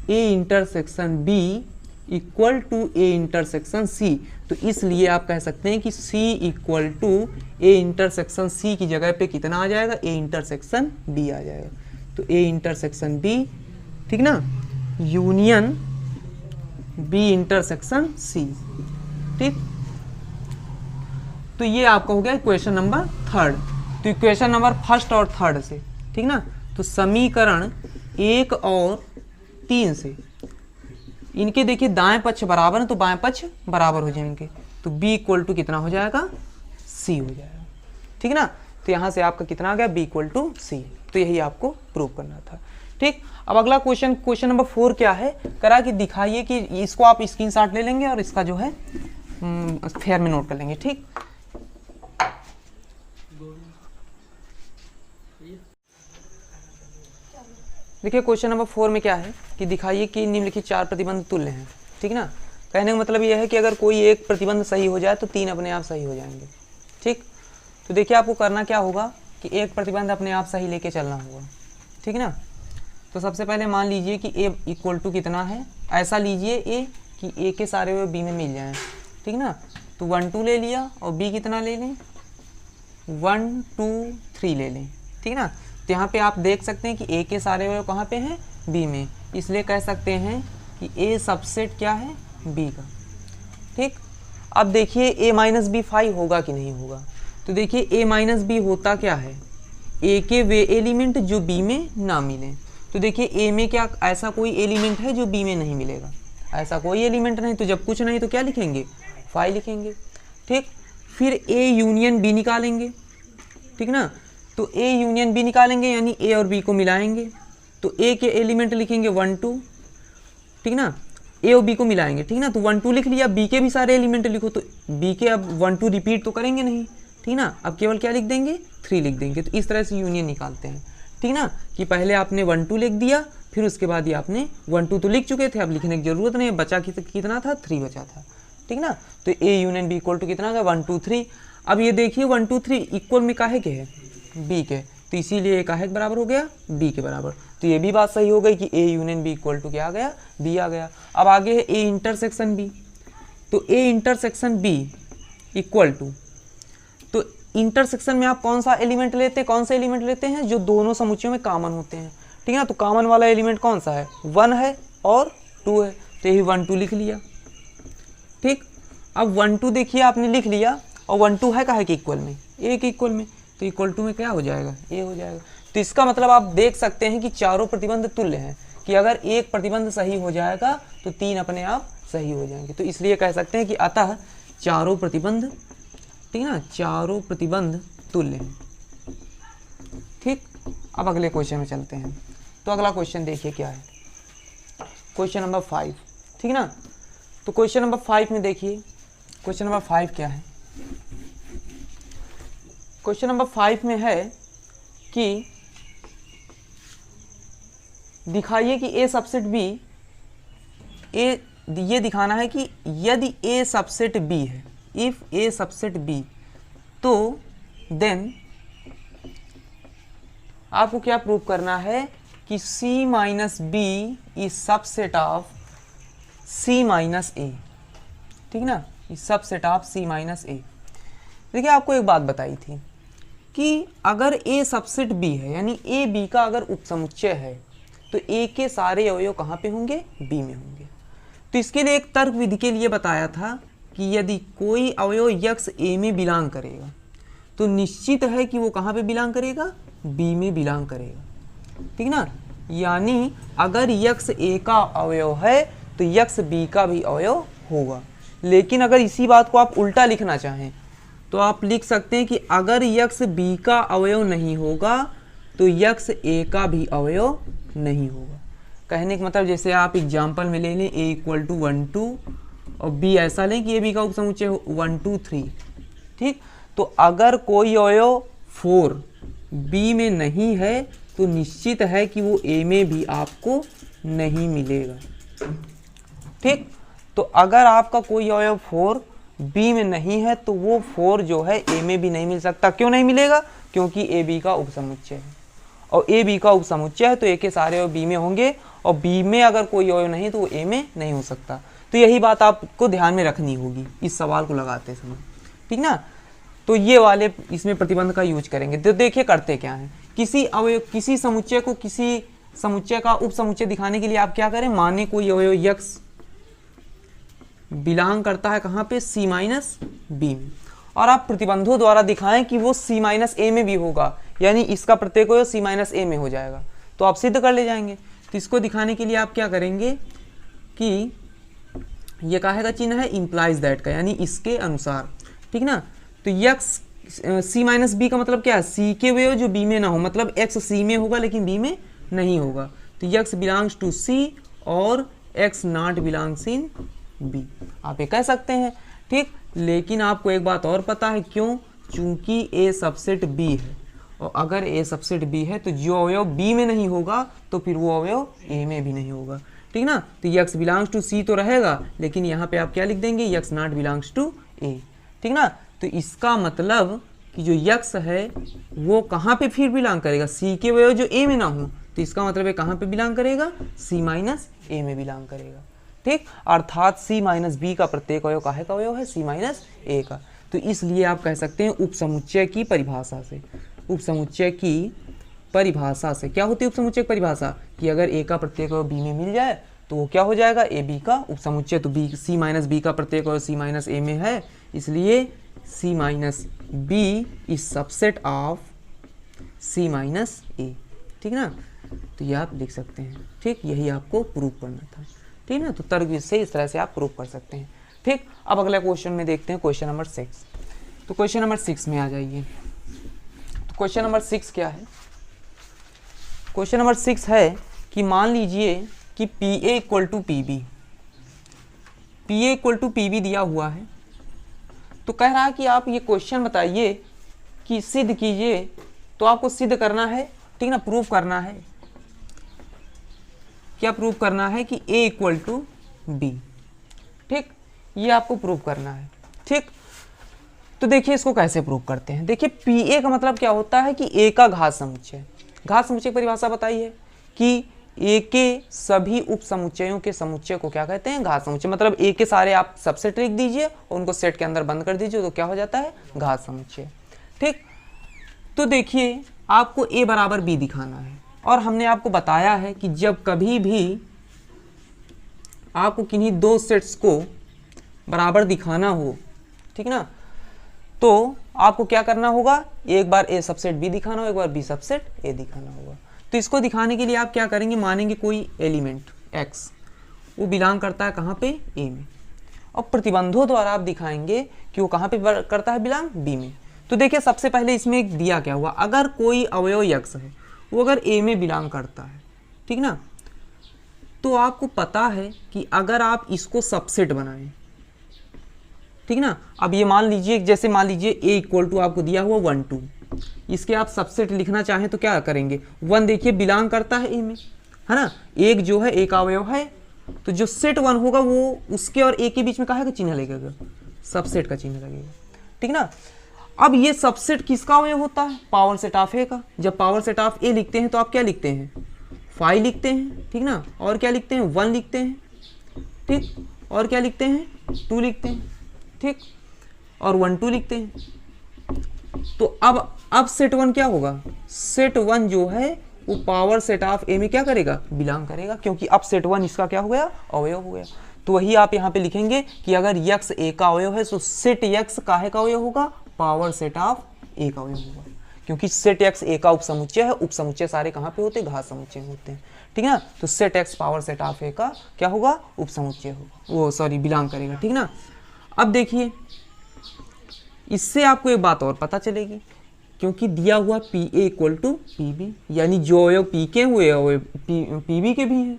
A intersection B equal to A intersection C, तो इसलिए आप कह सकते हैं कि C equal to A intersection C की जगह पे कितना आ जाएगा, ए इंटरसेक्शन बी आ जाएगा। तो ए इंटरसेक्शन बी, ठीक ना, यूनियन बी इंटरसेक्शन सी, ठीक। तो ये आपका हो गया इक्वेशन नंबर थर्ड। तो इक्वेशन नंबर फर्स्ट और थर्ड से, ठीक ना, तो समीकरण 1 और 3 से इनके देखिए दाएं पक्ष बराबर है तो बाएं पक्ष बराबर हो जाएंगे, तो b इक्वल टू कितना हो जाएगा, c हो जाएगा, ठीक ना। तो यहाँ से आपका कितना आ गया, b इक्वल टू c, तो यही आपको प्रूव करना था, ठीक। अब अगला क्वेश्चन नंबर 4 क्या है, करा कि दिखाइए कि इसको आप स्क्रीनशॉट ले लेंगे और इसका जो है फेयर में नोट कर लेंगे, ठीक। देखिए क्वेश्चन नंबर 4 में क्या है कि दिखाइए कि निम्नलिखित 4 प्रतिबंध तुल्य हैं, ठीक ना। कहने का मतलब यह है कि अगर कोई एक प्रतिबंध सही हो जाए तो 3 अपने आप सही हो जाएंगे, ठीक। तो देखिए आपको करना क्या होगा कि एक प्रतिबंध अपने आप सही लेके चलना होगा, ठीक ना। तो सबसे पहले मान लीजिए कि ए इक्वल टू कितना है, ऐसा लीजिए ए कि ए के सारे वे बी में मिल जाएँ, ठीक ना। तो 1 2 ले लिया और बी कितना ले लें, 1 2 3 ले लें, ठीक ना। तो यहाँ पे आप देख सकते हैं कि ए के सारे अवयव कहाँ पे हैं, बी में, इसलिए कह सकते हैं कि ए सबसेट क्या है, बी का, ठीक। अब देखिए ए माइनस बी 5 होगा कि नहीं होगा, तो देखिए ए माइनस बी होता क्या है, ए के वे एलिमेंट जो बी में ना मिले। तो देखिए ए में क्या ऐसा कोई एलिमेंट है जो बी में नहीं मिलेगा, ऐसा कोई एलिमेंट नहीं, तो जब कुछ नहीं तो क्या लिखेंगे, 5 लिखेंगे, ठीक। फिर ए यूनियन बी निकालेंगे, ठीक ना। तो ए यूनियन बी निकालेंगे यानी ए और बी को मिलाएंगे, तो ए के एलिमेंट लिखेंगे 1 2, ठीक ना, ए और बी को मिलाएंगे, ठीक ना। तो 1 2 लिख लिया, बी के भी सारे एलिमेंट लिखो, तो बी के अब 1 2 रिपीट तो करेंगे नहीं, ठीक ना, अब केवल क्या लिख देंगे, 3 लिख देंगे। तो इस तरह से यूनियन निकालते हैं, ठीक ना, कि पहले आपने 1 2 लिख दिया, फिर उसके बाद ये आपने 1 2 तो लिख चुके थे, अब लिखने की जरूरत नहीं, बचा कितना था, 3 बचा था, ठीक ना। तो A union B equal to कितना था, 1 2 3। अब ये देखिए 1 2 3 इक्वल में काहे के है, बी के, तो इसीलिए काहे के बराबर हो गया, बी के बराबर। तो ये भी बात सही हो गई कि A union B equal to क्या आ गया, बी आ गया। अब आगे है ए इंटरसेक्शन बी, तो A intersection B equal to, तो इंटरसेक्शन में आप कौन सा एलिमेंट लेते हैं, कौन से एलिमेंट लेते हैं जो दोनों समुच्चयों में कॉमन होते हैं, ठीक है ना। तो कॉमन वाला एलिमेंट कौन सा है, 1 है और 2 है, तो यही 1 2 लिख लिया, ठीक। अब 1 2 देखिए आपने लिख लिया, और 1 2 है कहाँ के इक्वल में, ए के इक्वल में, तो इक्वल टू में क्या हो जाएगा, ए हो जाएगा। तो इसका मतलब आप देख सकते हैं कि चारों प्रतिबंध तुल्य हैं, कि अगर एक प्रतिबंध सही हो जाएगा तो 3 अपने आप सही हो जाएंगे। तो इसलिए कह सकते हैं कि अतः चारों प्रतिबंध, ठीक है ना, चारों प्रतिबंध तुल्य हैं, ठीक। अब अगले क्वेश्चन में चलते हैं। तो अगला क्वेश्चन देखिए क्या है, क्वेश्चन नंबर 5, ठीक ना। तो क्वेश्चन नंबर 5 में देखिए, क्वेश्चन नंबर 5 क्या है, क्वेश्चन नंबर 5 में है कि दिखाइए कि ए सबसेट बी, ए ये दिखाना है कि यदि ए सबसेट बी है, इफ ए सबसेट बी, तो देन आपको क्या प्रूव करना है कि C minus B is subset of C minus A, ठीक ना, is subset of C minus A. देखिए आपको एक बात बताई थी कि अगर A सबसेट B है, यानी A B का अगर उपसमुच्चय है, तो A के सारे अवयव कहाँ पे होंगे, B में होंगे। तो इसके लिए एक तर्क विधि के लिए बताया था कि यदि कोई अवयव यक्ष A में बिलोंग करेगा, तो निश्चित है कि वो कहाँ पे बिलोंग करेगा, B में बिलोंग करेगा, ठीक ना। यानी अगर यक्ष A का अवयव है तो यक्ष B का भी अवयव होगा। लेकिन अगर इसी बात को आप उल्टा लिखना चाहें तो आप लिख सकते हैं कि अगर यक्ष B का अवयव नहीं होगा तो यक्ष A का भी अवयव नहीं होगा। कहने का मतलब जैसे आप एग्जाम्पल में ले लें A इक्वल टू 1 2 और B ऐसा लें कि A B का उपसमुच्चय 1 2 3, ठीक। तो अगर कोई अवयव 4 B में नहीं है तो निश्चित है कि वो A में भी आपको नहीं मिलेगा, ठीक। तो अगर आपका कोई अवयव 4 B में नहीं है तो वो 4 जो है A में भी नहीं मिल सकता। क्यों नहीं मिलेगा, क्योंकि A B का उपसमुच्चय है, और A B का उपसमुच्चय है तो A के सारे अवयव B में होंगे, और B में अगर कोई अवयव नहीं तो वो A में नहीं हो सकता। तो यही बात आपको ध्यान में रखनी होगी इस सवाल को लगाते समय, ठीक ना। तो ये वाले इसमें प्रतिबंध का यूज करेंगे। तो देखिए करते क्या है, किसी अवयव, किसी समुच्चय को किसी समुच्चय का उपसमुच्चय दिखाने के लिए आप क्या करें, माने कोई अवयव यक्ष बिलोंग करता है कहाँ पे, C माइनस बी में, और आप प्रतिबंधों द्वारा दिखाएं कि वो C माइनस ए में भी होगा, यानी इसका प्रत्येक अवयव C माइनस ए में हो जाएगा, तो आप सिद्ध कर ले जाएंगे। तो इसको दिखाने के लिए आप क्या करेंगे कि ये काहे का चिन्ह है, इम्प्लाइज दैट का, यानी इसके अनुसार, ठीक ना। तो यक्ष C माइनस बी का मतलब क्या है, C के अवयव जो B में ना हो, मतलब X C में होगा लेकिन B में नहीं होगा, तो यक्ष बिलोंग्स टू C और X not belongs in B, आप ये कह सकते हैं, ठीक। लेकिन आपको एक बात और पता है, क्यों, चूंकि A सबसेट B है, और अगर A सबसेट B है तो जो अवयव B में नहीं होगा तो फिर वो अवयव A में भी नहीं होगा, ठीक ना। तो यक्ष बिलोंग्स टू C तो रहेगा, लेकिन यहाँ पे आप क्या लिख देंगे, यक्ष नॉट बिलोंग्स टू A, ठीक ना। तो इसका मतलब कि जो यक्ष है वो कहाँ पे फिर बिलोंग करेगा, C के अवयव जो A में ना हो, तो इसका मतलब है कहाँ पे बिलोंग करेगा, C माइनस A में बिलोंग करेगा, ठीक। अर्थात C माइनस बी का प्रत्येक अवयव काहे का अवयव है, C माइनस ए का। तो इसलिए आप कह सकते हैं उपसमुच्चय की परिभाषा से, उपसमुच्चय की परिभाषा से क्या होती है उपसमुच्चय की परिभाषा, कि अगर A का प्रत्येक अवयव B में मिल जाए तो वो क्या हो जाएगा, A B का उपसमुच्चय। तो C माइनस बी का प्रत्येक अवयव C माइनस ए में है, इसलिए C minus B is subset of C minus A, ठीक ना। तो ये आप लिख सकते हैं, ठीक। यही आपको प्रूव करना था, ठीक ना। तो तर्क से इस तरह से आप प्रूव कर सकते हैं, ठीक। अब अगला क्वेश्चन में देखते हैं, क्वेश्चन नंबर 6। तो क्वेश्चन नंबर 6 में आ जाइए। तो क्वेश्चन नंबर 6 क्या है, क्वेश्चन नंबर 6 है कि मान लीजिए कि PA equal to PB, PA equal to PB दिया हुआ है। तो कह रहा है कि आप ये क्वेश्चन बताइए कि सिद्ध कीजिए, तो आपको सिद्ध करना है, ठीक ना, प्रूव करना है। क्या प्रूव करना है कि A इक्वल टू B, ठीक, ये आपको प्रूव करना है, ठीक। तो देखिए इसको कैसे प्रूव करते हैं। देखिए PA का मतलब क्या होता है कि A का घात समुच्चय, घात समुच्चय की परिभाषा बताई है कि ए के सभी उप समुच्चयों के समुच्चय को क्या कहते हैं, घात समुच्चय। मतलब ए के सारे आप सबसेट लिख दीजिए और उनको सेट के अंदर बंद कर दीजिए, तो क्या हो जाता है, घात समुच्चय। ठीक, तो देखिए आपको ए बराबर बी दिखाना है, और हमने आपको बताया है कि जब कभी भी आपको किन्हीं दो सेट्स को बराबर दिखाना हो, ठीक ना, तो आपको क्या करना होगा, एक बार ए सबसेट बी दिखाना होगा, एक बार बी सबसेट ए दिखाना होगा। तो इसको दिखाने के लिए आप क्या करेंगे, मानेंगे कोई एलिमेंट x वो बिलोंग करता है कहाँ पे, ए में, और प्रतिबंधों द्वारा आप दिखाएंगे कि वो कहाँ पे करता है, बिलोंग बी में। तो देखिए सबसे पहले इसमें एक दिया क्या हुआ, अगर कोई अवयव x है वो अगर ए में बिलोंग करता है, ठीक ना, तो आपको पता है कि अगर आप इसको सबसेट बनाएं, ठीक ना, अब ये मान लीजिए, जैसे मान लीजिए a इक्वल टू आपको दिया हुआ 1 2, इसके आप सबसेट लिखना चाहें तो क्या करेंगे, 1 देखिए बिलोंग करता है ए में, है ना, एक जो है एक अवयव है, तो जो सेट 1 होगा वो उसके और ए के बीच में कहाँ का चिन्ह लगेगा, सबसेट का चिन्ह लगेगा, ठीक ना। अब ये सबसेट किसका अवयव होता है, पावर सेट ऑफ ए का। जब पावर सेट ऑफ ए लिखते हैं तो आप क्या लिखते हैं, 5 लिखते हैं, ठीक ना, और क्या लिखते हैं, 1 लिखते हैं, ठीक, और क्या लिखते हैं, 2 लिखते हैं, ठीक, और 1 2 लिखते हैं। तो अब सेट 1 क्या होगा, सेट 1 जो है वो पावर सेट ऑफ ए में क्या करेगा, बिलोंग करेगा, क्योंकि अब सेट 1 इसका क्या हो गया, अवयव हो गया। तो वही आप यहाँ पे लिखेंगे कि अगर x ए का अवयव है तो सेट x काहे का अवयव होगा, पावर सेट ऑफ ए का अवयव होगा, क्योंकि सेट x ए का उपसमुच्चय है, उपसमुच्चय सारे कहाँ पे होते हैं, घात समुच्चय होते हैं, ठीक है ना। तो set x power set of A का क्या होगा, उपसमुच्चय होगा, वो सॉरी बिलोंग करेगा, ठीक ना। अब देखिए इससे आपको एक बात और पता चलेगी, क्योंकि दिया हुआ P A equal to P B, यानी जो अवयव पी के हुए पी बी के भी हैं,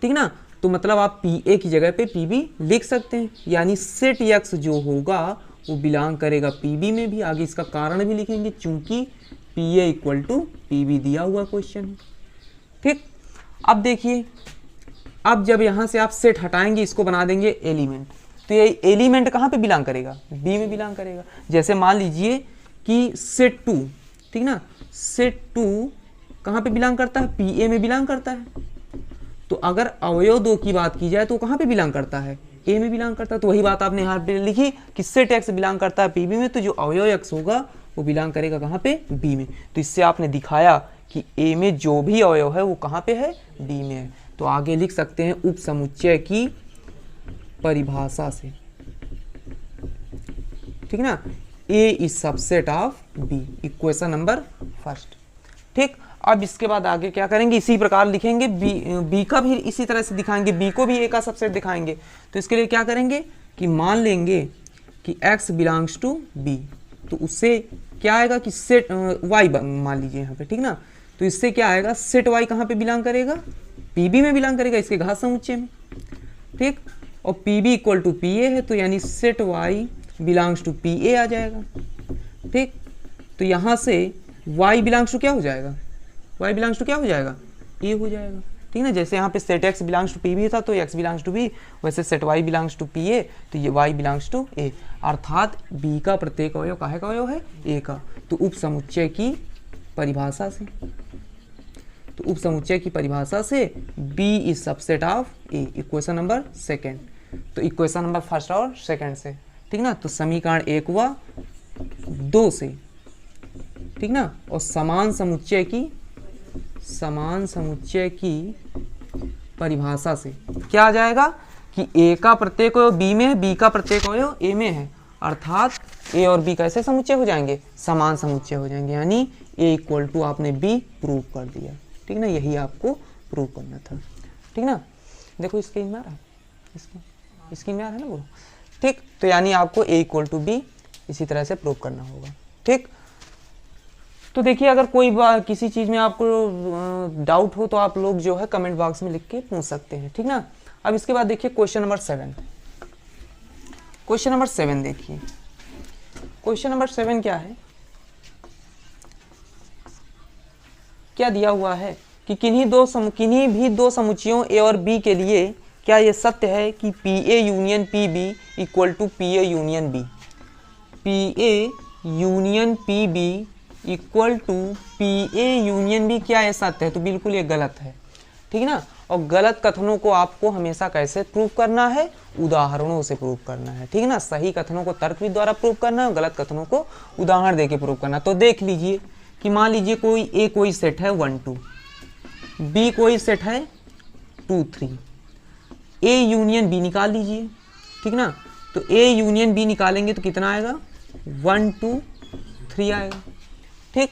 ठीक ना, तो मतलब आप पी ए की जगह पे पी बी लिख सकते हैं, यानी सेट x जो होगा वो बिलोंग करेगा पी बी में भी। आगे इसका कारण भी लिखेंगे, चूंकि P A equal to P B दिया हुआ क्वेश्चन है, ठीक। अब देखिए, अब जब यहाँ से आप सेट हटाएंगे, इसको बना देंगे एलिमेंट, तो ये एलिमेंट कहाँ पे बिलोंग करेगा, बी में बिलोंग करेगा। जैसे मान लीजिए कि सेट 2, ठीक ना, सेट 2 कहाँ पे बिलोंग करता है, पी ए में बिलोंग करता है। तो अगर अवयव 2 की बात की जाए तो कहाँ पे बिलोंग करता है, ए में बिलोंग करता है। तो वही बात आपने यहाँ पे लिखी कि सेट x बिलोंग करता है पी बी में, तो जो अवयव x होगा वो बिलोंग करेगा कहाँ पे, बी में। तो इससे आपने दिखाया कि ए में जो भी अवयव है वो कहाँ पे है, बी में है। तो आगे लिख सकते हैं उप समुच्चय की परिभाषा से, ठीक ना, A is subset of B, equation number first, ठीक। अब इसके बाद आगे क्या करेंगे, इसी प्रकार लिखेंगे, बी का भी इसी तरह से दिखाएंगे, बी को भी ए का सबसेट दिखाएंगे। तो इसके लिए क्या करेंगे कि मान लेंगे कि x बिलोंग्स टू बी, तो उससे क्या आएगा कि सेट y मान लीजिए यहाँ पे, ठीक ना, तो इससे क्या आएगा, सेट y कहाँ पे बिलोंग करेगा, पी बी में बिलोंग करेगा, इसके घात समुच्चय में, ठीक। और P B equal to P A है, तो यानी set y belongs to P A आ जाएगा, ठीक। तो यहाँ से y बिलोंग्स टू क्या हो जाएगा, y बिलोंग्स टू क्या हो जाएगा, ए हो जाएगा, ठीक ना। जैसे यहाँ पे set x belongs to P B था तो x बिलोंग्स टू बी, वैसे set y belongs to P A तो ये y बिलोंग्स टू ए, अर्थात b का प्रत्येक अवयव काहे का अवयव है, a का। तो उप समुच्चय की परिभाषा से, तो उप समुच्चय की परिभाषा से b is subset of a, equation number second. तो इक्वेशन नंबर फर्स्ट और सेकेंड से, ठीक ना। तो समीकरण 1 व 2 से, ठीक ना, और समान समुच्चय की परिभाषा से क्या आ जाएगा कि a का प्रत्येक अवयव b में है, b का प्रत्येक अवयव a में है, अर्थात a और b कैसे समुच्चय हो जाएंगे, समान समुच्चय हो जाएंगे, यानी a इक्वल टू आपने b प्रूव कर दिया, ठीक ना। यही आपको प्रूव करना था, ठीक ना। देखो स्क्रीन में आ रहा है, स्क्रीन में आ रहा है ना वो, ठीक। तो यानी आपको a इक्वल टू b इसी तरह से प्रूव करना होगा, ठीक। तो देखिए अगर कोई किसी चीज़ में आपको डाउट हो तो आप लोग जो है कमेंट बॉक्स में लिख के पूछ सकते हैं, ठीक ना। अब इसके बाद देखिए क्वेश्चन नंबर 7, क्वेश्चन नंबर 7 देखिए, क्वेश्चन नंबर 7 क्या है, क्या दिया हुआ है कि किन्हीं भी दो समुच्चयों ए और बी के लिए क्या यह सत्य है कि P A union P B equal to P A union B, P A union P B equal to P A union B, क्या यह सत्य है, तो बिल्कुल ये गलत है, ठीक है ना। और गलत कथनों को आपको हमेशा कैसे प्रूव करना है, उदाहरणों से प्रूव करना है, ठीक है ना। सही कथनों को तर्क द्वारा प्रूव करना है और गलत कथनों को उदाहरण देके प्रूव करना। तो देख लीजिए कि मान लीजिए कोई सेट है 1 2, बी कोई सेट है 2 3, ए यूनियन बी निकाल लीजिए, ठीक ना। तो ए यूनियन बी निकालेंगे तो कितना आएगा, 1 2 3 आएगा, ठीक।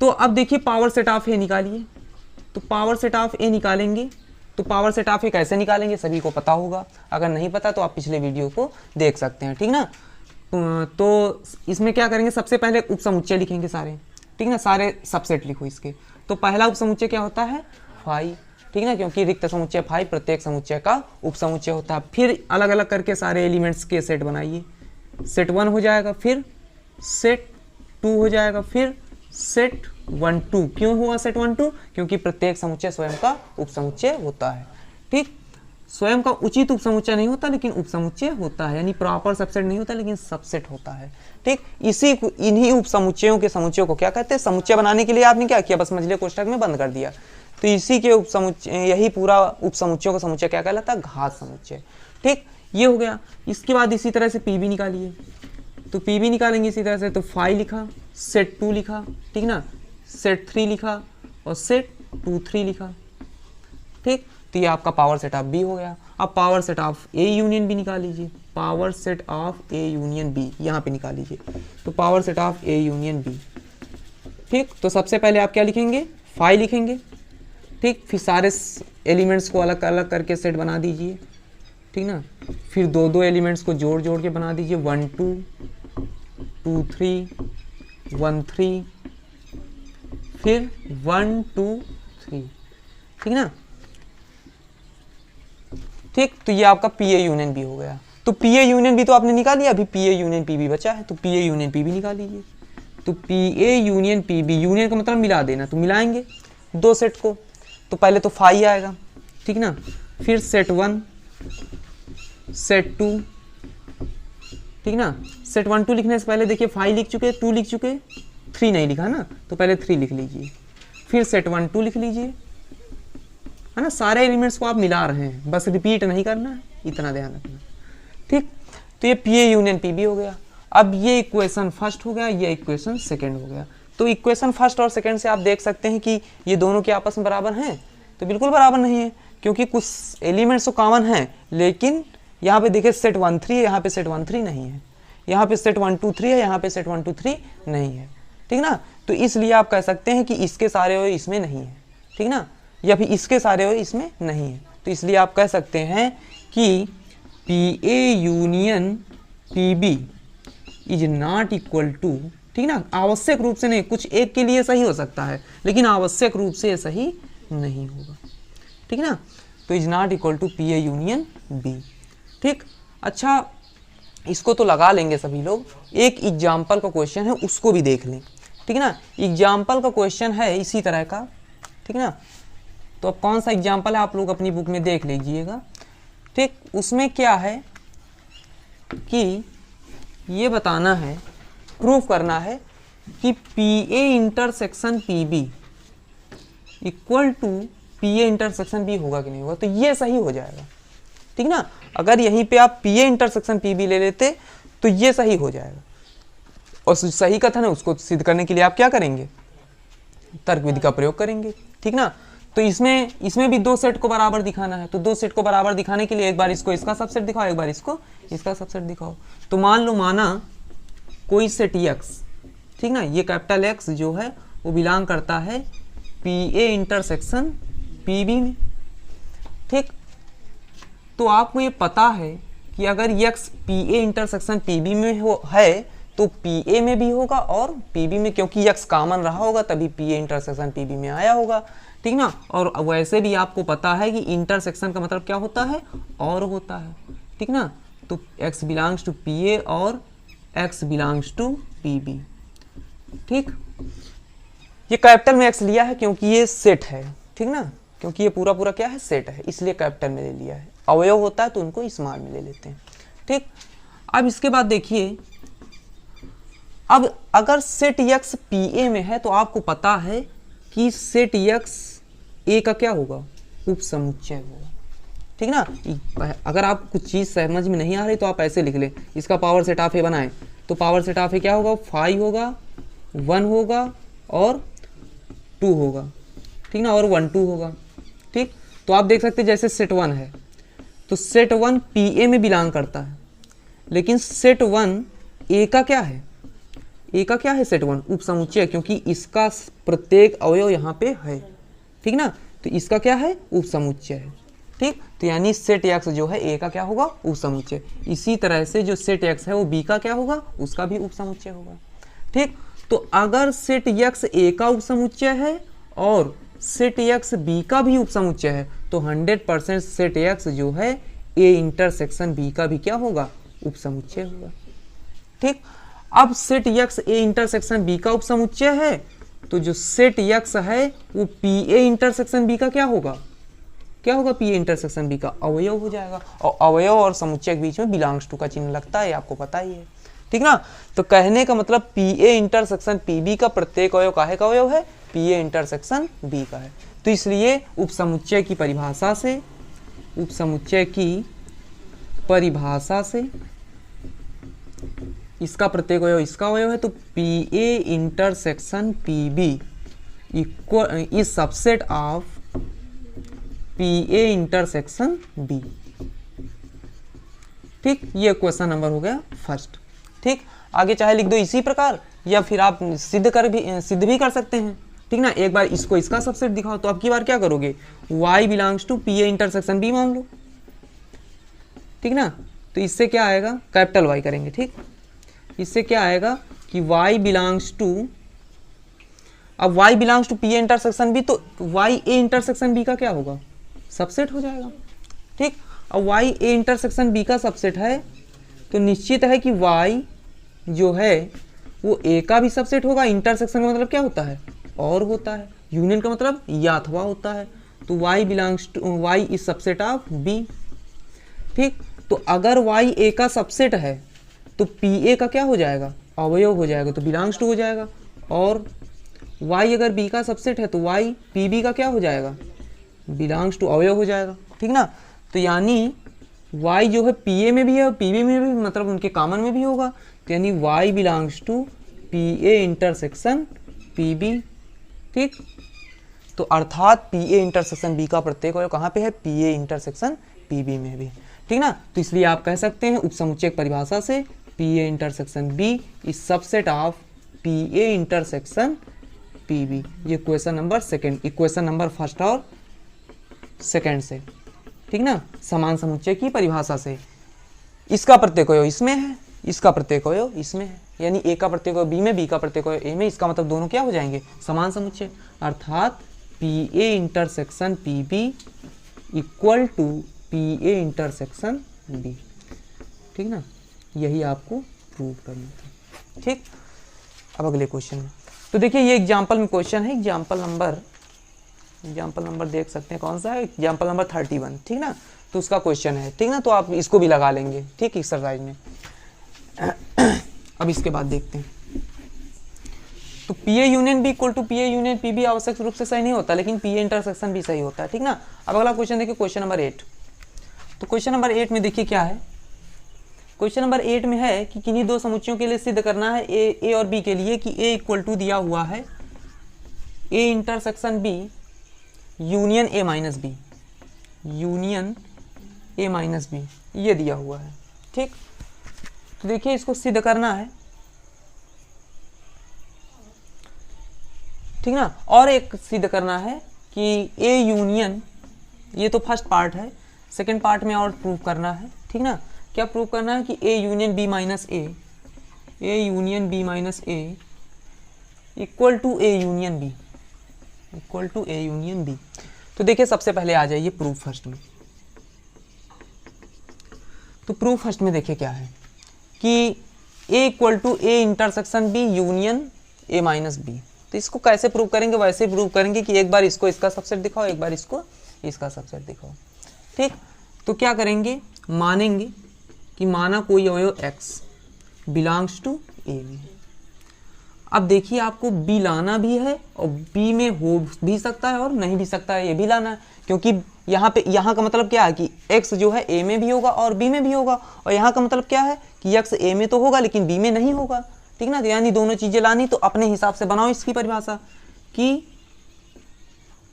तो अब देखिए पावर सेट ऑफ ए निकालिए। तो पावर सेट ऑफ ए निकालेंगे तो पावर सेट ऑफ ए कैसे निकालेंगे सभी को पता होगा, अगर नहीं पता तो आप पिछले वीडियो को देख सकते हैं, ठीक ना। तो इसमें क्या करेंगे, सबसे पहले उपसमुच्चय लिखेंगे सारे, ठीक ना, सारे सबसेट लिखो इसके। तो पहला उपसमुच्चय क्या होता है, 5, ठीक ना, क्योंकि रिक्त समुच्चय 5 प्रत्येक समुच्चय का उपसमुच्चय होता है। फिर अलग अलग करके सारे एलिमेंट्स के सेट बनाइए। सेट 1 हो जाएगा, फिर सेट 2 हो जाएगा, फिर सेट 1 2। क्यों हुआ सेट 1 2, क्योंकि प्रत्येक समुच्चय स्वयं का उपसमुच्चय होता है, ठीक। स्वयं का उचित उपसमुच्चय नहीं होता लेकिन उपसमुच्चय होता है, यानी प्रॉपर सबसेट नहीं होता लेकिन सबसेट होता है, ठीक। इन्हीं उपसमुच्चयों के समुच्चयों को क्या कहते हैं, समुच्चय बनाने के लिए आपने क्या किया, बस मझले कोष्ठक में बंद कर दिया। तो इसी के उपसमुच्चय, यही पूरा उपसमुच्चयों का समुच्चय क्या कहलाता है, घात समुच्चय, ठीक। ये हो गया। इसके बाद इसी तरह से पी भी निकालिए। तो पी भी निकालेंगे इसी तरह से। तो 5 लिखा, सेट 2 लिखा, ठीक ना, सेट 3 लिखा और सेट 2 3 लिखा, ठीक। तो ये आपका पावर सेट ऑफ बी हो गया। अब power set of A union B निकाल लीजिए। Power set of A union B यहाँ पे निकाल लीजिए। तो power set of A union B, ठीक। तो सबसे पहले आप क्या लिखेंगे, 5 लिखेंगे, ठीक। फिर सारे एलिमेंट्स को अलग अलग करके सेट बना दीजिए, ठीक ना। फिर दो दो एलिमेंट्स को जोड़ जोड़ के बना दीजिए, 1 2 2 3 1 3, फिर 1 2 3, ठीक ना, ठीक। तो ये आपका पी ए यूनियन बी हो गया। तो पी ए यूनियन बी तो आपने निकाल लिया, अभी P A union P B बचा है, तो P A union P B निकाल लीजिए। तो P A union P B, union का मतलब मिला देना, तो मिलाएंगे दो सेट को। तो पहले तो 5 आएगा, ठीक ना, फिर सेट 1 सेट 2, ठीक ना। सेट 1 2 लिखने से पहले देखिए 5 लिख चुके, 2 लिख चुके, 3 नहीं लिखा ना, तो पहले 3 लिख लीजिए। फिर सेट 1 2 लिख लीजिए, है ना। सारे एलिमेंट्स को आप मिला रहे हैं, बस रिपीट नहीं करना है, इतना ध्यान रखना, ठीक। तो ये P A union P B हो गया। अब ये इक्वेशन फर्स्ट हो गया, ये इक्वेशन सेकंड हो गया। तो इक्वेशन फर्स्ट और सेकंड से आप देख सकते हैं कि ये दोनों के आपस में बराबर हैं, तो बिल्कुल बराबर नहीं है, क्योंकि कुछ एलिमेंट्स तो कॉमन हैं, लेकिन यहाँ पे देखिए सेट 1 3 है, यहाँ पे सेट 1 3 नहीं है, यहाँ पे सेट 1 2 3 है, यहाँ पे सेट 1 2 3 नहीं है, ठीक ना। तो इसलिए आप कह सकते हैं कि इसके सारे हो इसमें नहीं है, ठीक ना, या फिर इसके सारे हो इसमें नहीं है। तो इसलिए आप कह सकते हैं कि P A union P B is not equal to, ठीक ना, आवश्यक रूप से नहीं, कुछ एक के लिए सही हो सकता है लेकिन आवश्यक रूप से सही नहीं होगा, ठीक ना। तो is not equal to P A union B, ठीक। अच्छा, इसको तो लगा लेंगे सभी लोग। एक एग्जाम्पल का क्वेश्चन है उसको भी देख लें, ठीक ना। एग्जाम्पल का क्वेश्चन है इसी तरह का, ठीक ना। तो अब कौन सा एग्जाम्पल है आप लोग अपनी बुक में देख लीजिएगा, ठीक। उसमें क्या है कि ये बताना है, प्रूफ करना है कि P A intersection P B equal to P A intersection B होगा कि नहीं होगा। तो ये सही हो जाएगा, ठीक ना। अगर यहीं पे आप P A intersection P B ले लेते तो ये सही हो जाएगा। और सही कथन है उसको सिद्ध करने के लिए आप क्या करेंगे, तर्क विधि का प्रयोग करेंगे, ठीक ना। तो इसमें भी दो सेट को बराबर दिखाना है। तो दो सेट को बराबर दिखाने के लिए एक बार इसको इसका सबसेट दिखाओ, एक बार इसको इसका सबसेट दिखाओ। तो मान लो, माना कोई सेट x, ठीक ना, ये कैपिटल X जो है वो बिलोंग करता है P A intersection P B में, ठीक। तो आपको ये पता है कि अगर x P A intersection P B में है तो पी ए में भी होगा और पी बी में, क्योंकि x कॉमन रहा होगा तभी P A intersection P B में आया होगा, ठीक ना। और वैसे भी आपको पता है कि इंटरसेक्शन का मतलब क्या होता है, और होता है, ठीक ना। तो x belongs to P A और x belongs to P B, ठीक। ये कैपिटल में x लिया है क्योंकि ये सेट है, ठीक ना, क्योंकि ये पूरा पूरा क्या है, सेट है, इसलिए कैपिटल में ले लिया है। अवयव होता है तो उनको स्मॉल में ले लेते हैं, ठीक। अब इसके बाद देखिए, अब अगर सेट x पी ए में है तो आपको पता है कि सेट x ए का क्या होगा, उपसमुच्चय होगा। ठीक ना। अगर आप कुछ चीज़ समझ में नहीं आ रही तो आप ऐसे लिख ले, इसका पावर सेट ऑफ ए बनाए तो पावर सेट ऑफ ए क्या होगा, 5 होगा, 1 होगा और 2 होगा। ठीक ना, और 1 2 होगा। ठीक, तो आप देख सकते हैं जैसे सेट 1 है तो सेट 1 पी ए में बिलोंग करता है, लेकिन सेट 1 ए का क्या है, ए का क्या है सेट 1 उपसमुच्चय, क्योंकि इसका प्रत्येक अवयव यहाँ पे है। ठीक ना, तो इसका क्या है, उपसमुच्चय है। ठीक, तो यानी सेट एक्स जो है ए का क्या होगा, उपसमुच्चय। इसी तरह से जो सेट एक्स है वो बी का क्या होगा, उसका भी उपसमुच्चय होगा। ठीक, तो अगर सेट एक्स ए का उपसमुच्चय है और सेट एक्स बी का भी उपसमुच्चय है तो 100% सेट एक्स जो है ए इंटरसेक्शन बी का भी क्या होगा, उपसमुच्चय होगा। ठीक, अब set x A intersection B का उपसमुच्चय है तो जो सेट एक्स है वो पी ए इंटरसेक्शन बी का क्या होगा, क्या होगा, पी ए इंटरसेक्शन बी का अवयव हो जाएगा। और अवयव और समुच्चय के बीच में बिलोंग्स टू का चिन्ह लगता है, आपको पता ही है। ठीक ना, तो कहने का मतलब P A intersection P B का प्रत्येक अवयव काहे का अवयव है, पी ए इंटरसेक्शन बी का है। तो इसलिए उपसमुच्चय की परिभाषा से, उपसमुच्चय की परिभाषा से इसका प्रत्येक अवयव इसका अवयव है, तो P A intersection P B equal is subset of P A intersection B. ठीक, ये क्वेश्चन नंबर हो गया फर्स्ट। ठीक, आगे चाहे लिख दो इसी प्रकार या फिर आप सिद्ध भी कर सकते हैं। ठीक ना, एक बार इसको इसका सबसेट दिखाओ तो अब की बार क्या करोगे, y belongs to P A intersection B मान लो। ठीक ना, तो इससे क्या आएगा, कैपिटल वाई करेंगे। ठीक, इससे क्या आएगा कि y बिलोंग्स टू, अब y belongs to P A intersection B तो y ए इंटरसेक्शन बी का क्या होगा, सबसेट हो जाएगा। ठीक, अब y ए इंटरसेक्शन बी का सबसेट है तो निश्चित है कि y जो है वो a का भी सबसेट होगा। इंटरसेक्शन का मतलब क्या होता है, और होता है, यूनियन का मतलब या अथवा होता है, तो y belongs to y is subset of b। ठीक, तो अगर y a का सबसेट है तो पी ए का क्या हो जाएगा, अवयव हो जाएगा, तो बिलोंग्स टू हो जाएगा। और y अगर b का सबसेट है तो y पी बी का क्या हो जाएगा, बिलोंग्स टू अवयव हो जाएगा। ठीक ना, तो यानी y जो है पी ए में भी है और पी बी में भी, मतलब उनके कॉमन में भी होगा, तो यानी y belongs to P A intersection P B. ठीक, तो अर्थात पी ए इंटरसेक्शन बी का प्रत्येक अवयव कहाँ पे है, P A intersection P B में भी। ठीक ना, तो इसलिए आप कह सकते हैं उपसमुच्चय परिभाषा से P A intersection B is subset of P A intersection P B. ये question number second, equation number first और सेकेंड से। ठीक ना, समान समुच्चय की परिभाषा से इसका प्रत्येक अवयव इसमें है, इसका प्रत्येक अवयव इसमें है, यानी ए का प्रत्येक अवयव बी में, बी का प्रत्येक अवयव ए में, इसका मतलब दोनों क्या हो जाएंगे, समान समुच्चय। अर्थात P A intersection P B equal to P A intersection B. ठीक ना, यही आपको प्रूव करना था। ठीक, अब अगले क्वेश्चन में तो देखिए ये एग्जाम्पल में क्वेश्चन है, एग्जाम्पल नंबर देख सकते हैं कौन सा है, एग्जाम्पल नंबर 31। ठीक ना, तो उसका क्वेश्चन है। ठीक ना, तो आप इसको भी लगा लेंगे। ठीक, एक्सरसाइज में। अब इसके बाद देखते हैं, तो P A union B equal to P A union P B आवश्यक रूप से सही नहीं होता, लेकिन पी ए इंटरसेक्शन भी सही होता है। ठीक ना, अब अगला क्वेश्चन देखिए, क्वेश्चन नंबर 8। तो क्वेश्चन नंबर 8 में देखिए क्या है, क्वेश्चन नंबर 8 में है कि किन्हीं दो समुच्चयों के लिए सिद्ध करना है ए और बी के लिए कि ए इक्वल टू दिया हुआ है A intersection B union A minus B, union A minus B, ये दिया हुआ है। ठीक, तो देखिए इसको सिद्ध करना है। ठीक ना, और एक सिद्ध करना है कि ए यूनियन, ये तो फर्स्ट पार्ट है, सेकंड पार्ट में और प्रूव करना है। ठीक ना, क्या प्रूव करना है कि A union B minus A union B minus A equal to A union B, equal to A union B. तो देखिए सबसे पहले आ जाइए प्रूफ फर्स्ट में। तो प्रूफ फर्स्ट में देखिए क्या है कि A equal to A intersection B union A minus B. तो इसको कैसे प्रूव करेंगे, वैसे प्रूव करेंगे कि एक बार इसको इसका सबसेट दिखाओ, एक बार इसको इसका सबसेट दिखाओ। ठीक, तो क्या करेंगे, मानेंगे कि माना कोई अवयव x बिलोंग्स टू ए में, अब देखिए आपको बी लाना भी है और बी में हो भी सकता है और नहीं भी सकता है, ये भी लाना है, क्योंकि यहाँ का मतलब क्या है कि x जो है a में भी होगा और b में भी होगा, और यहाँ का मतलब क्या है कि x a में तो होगा लेकिन b में नहीं होगा, ठीक ना। तो यानी दोनों चीज़ें लानी, तो अपने हिसाब से बनाओ इसकी परिभाषा कि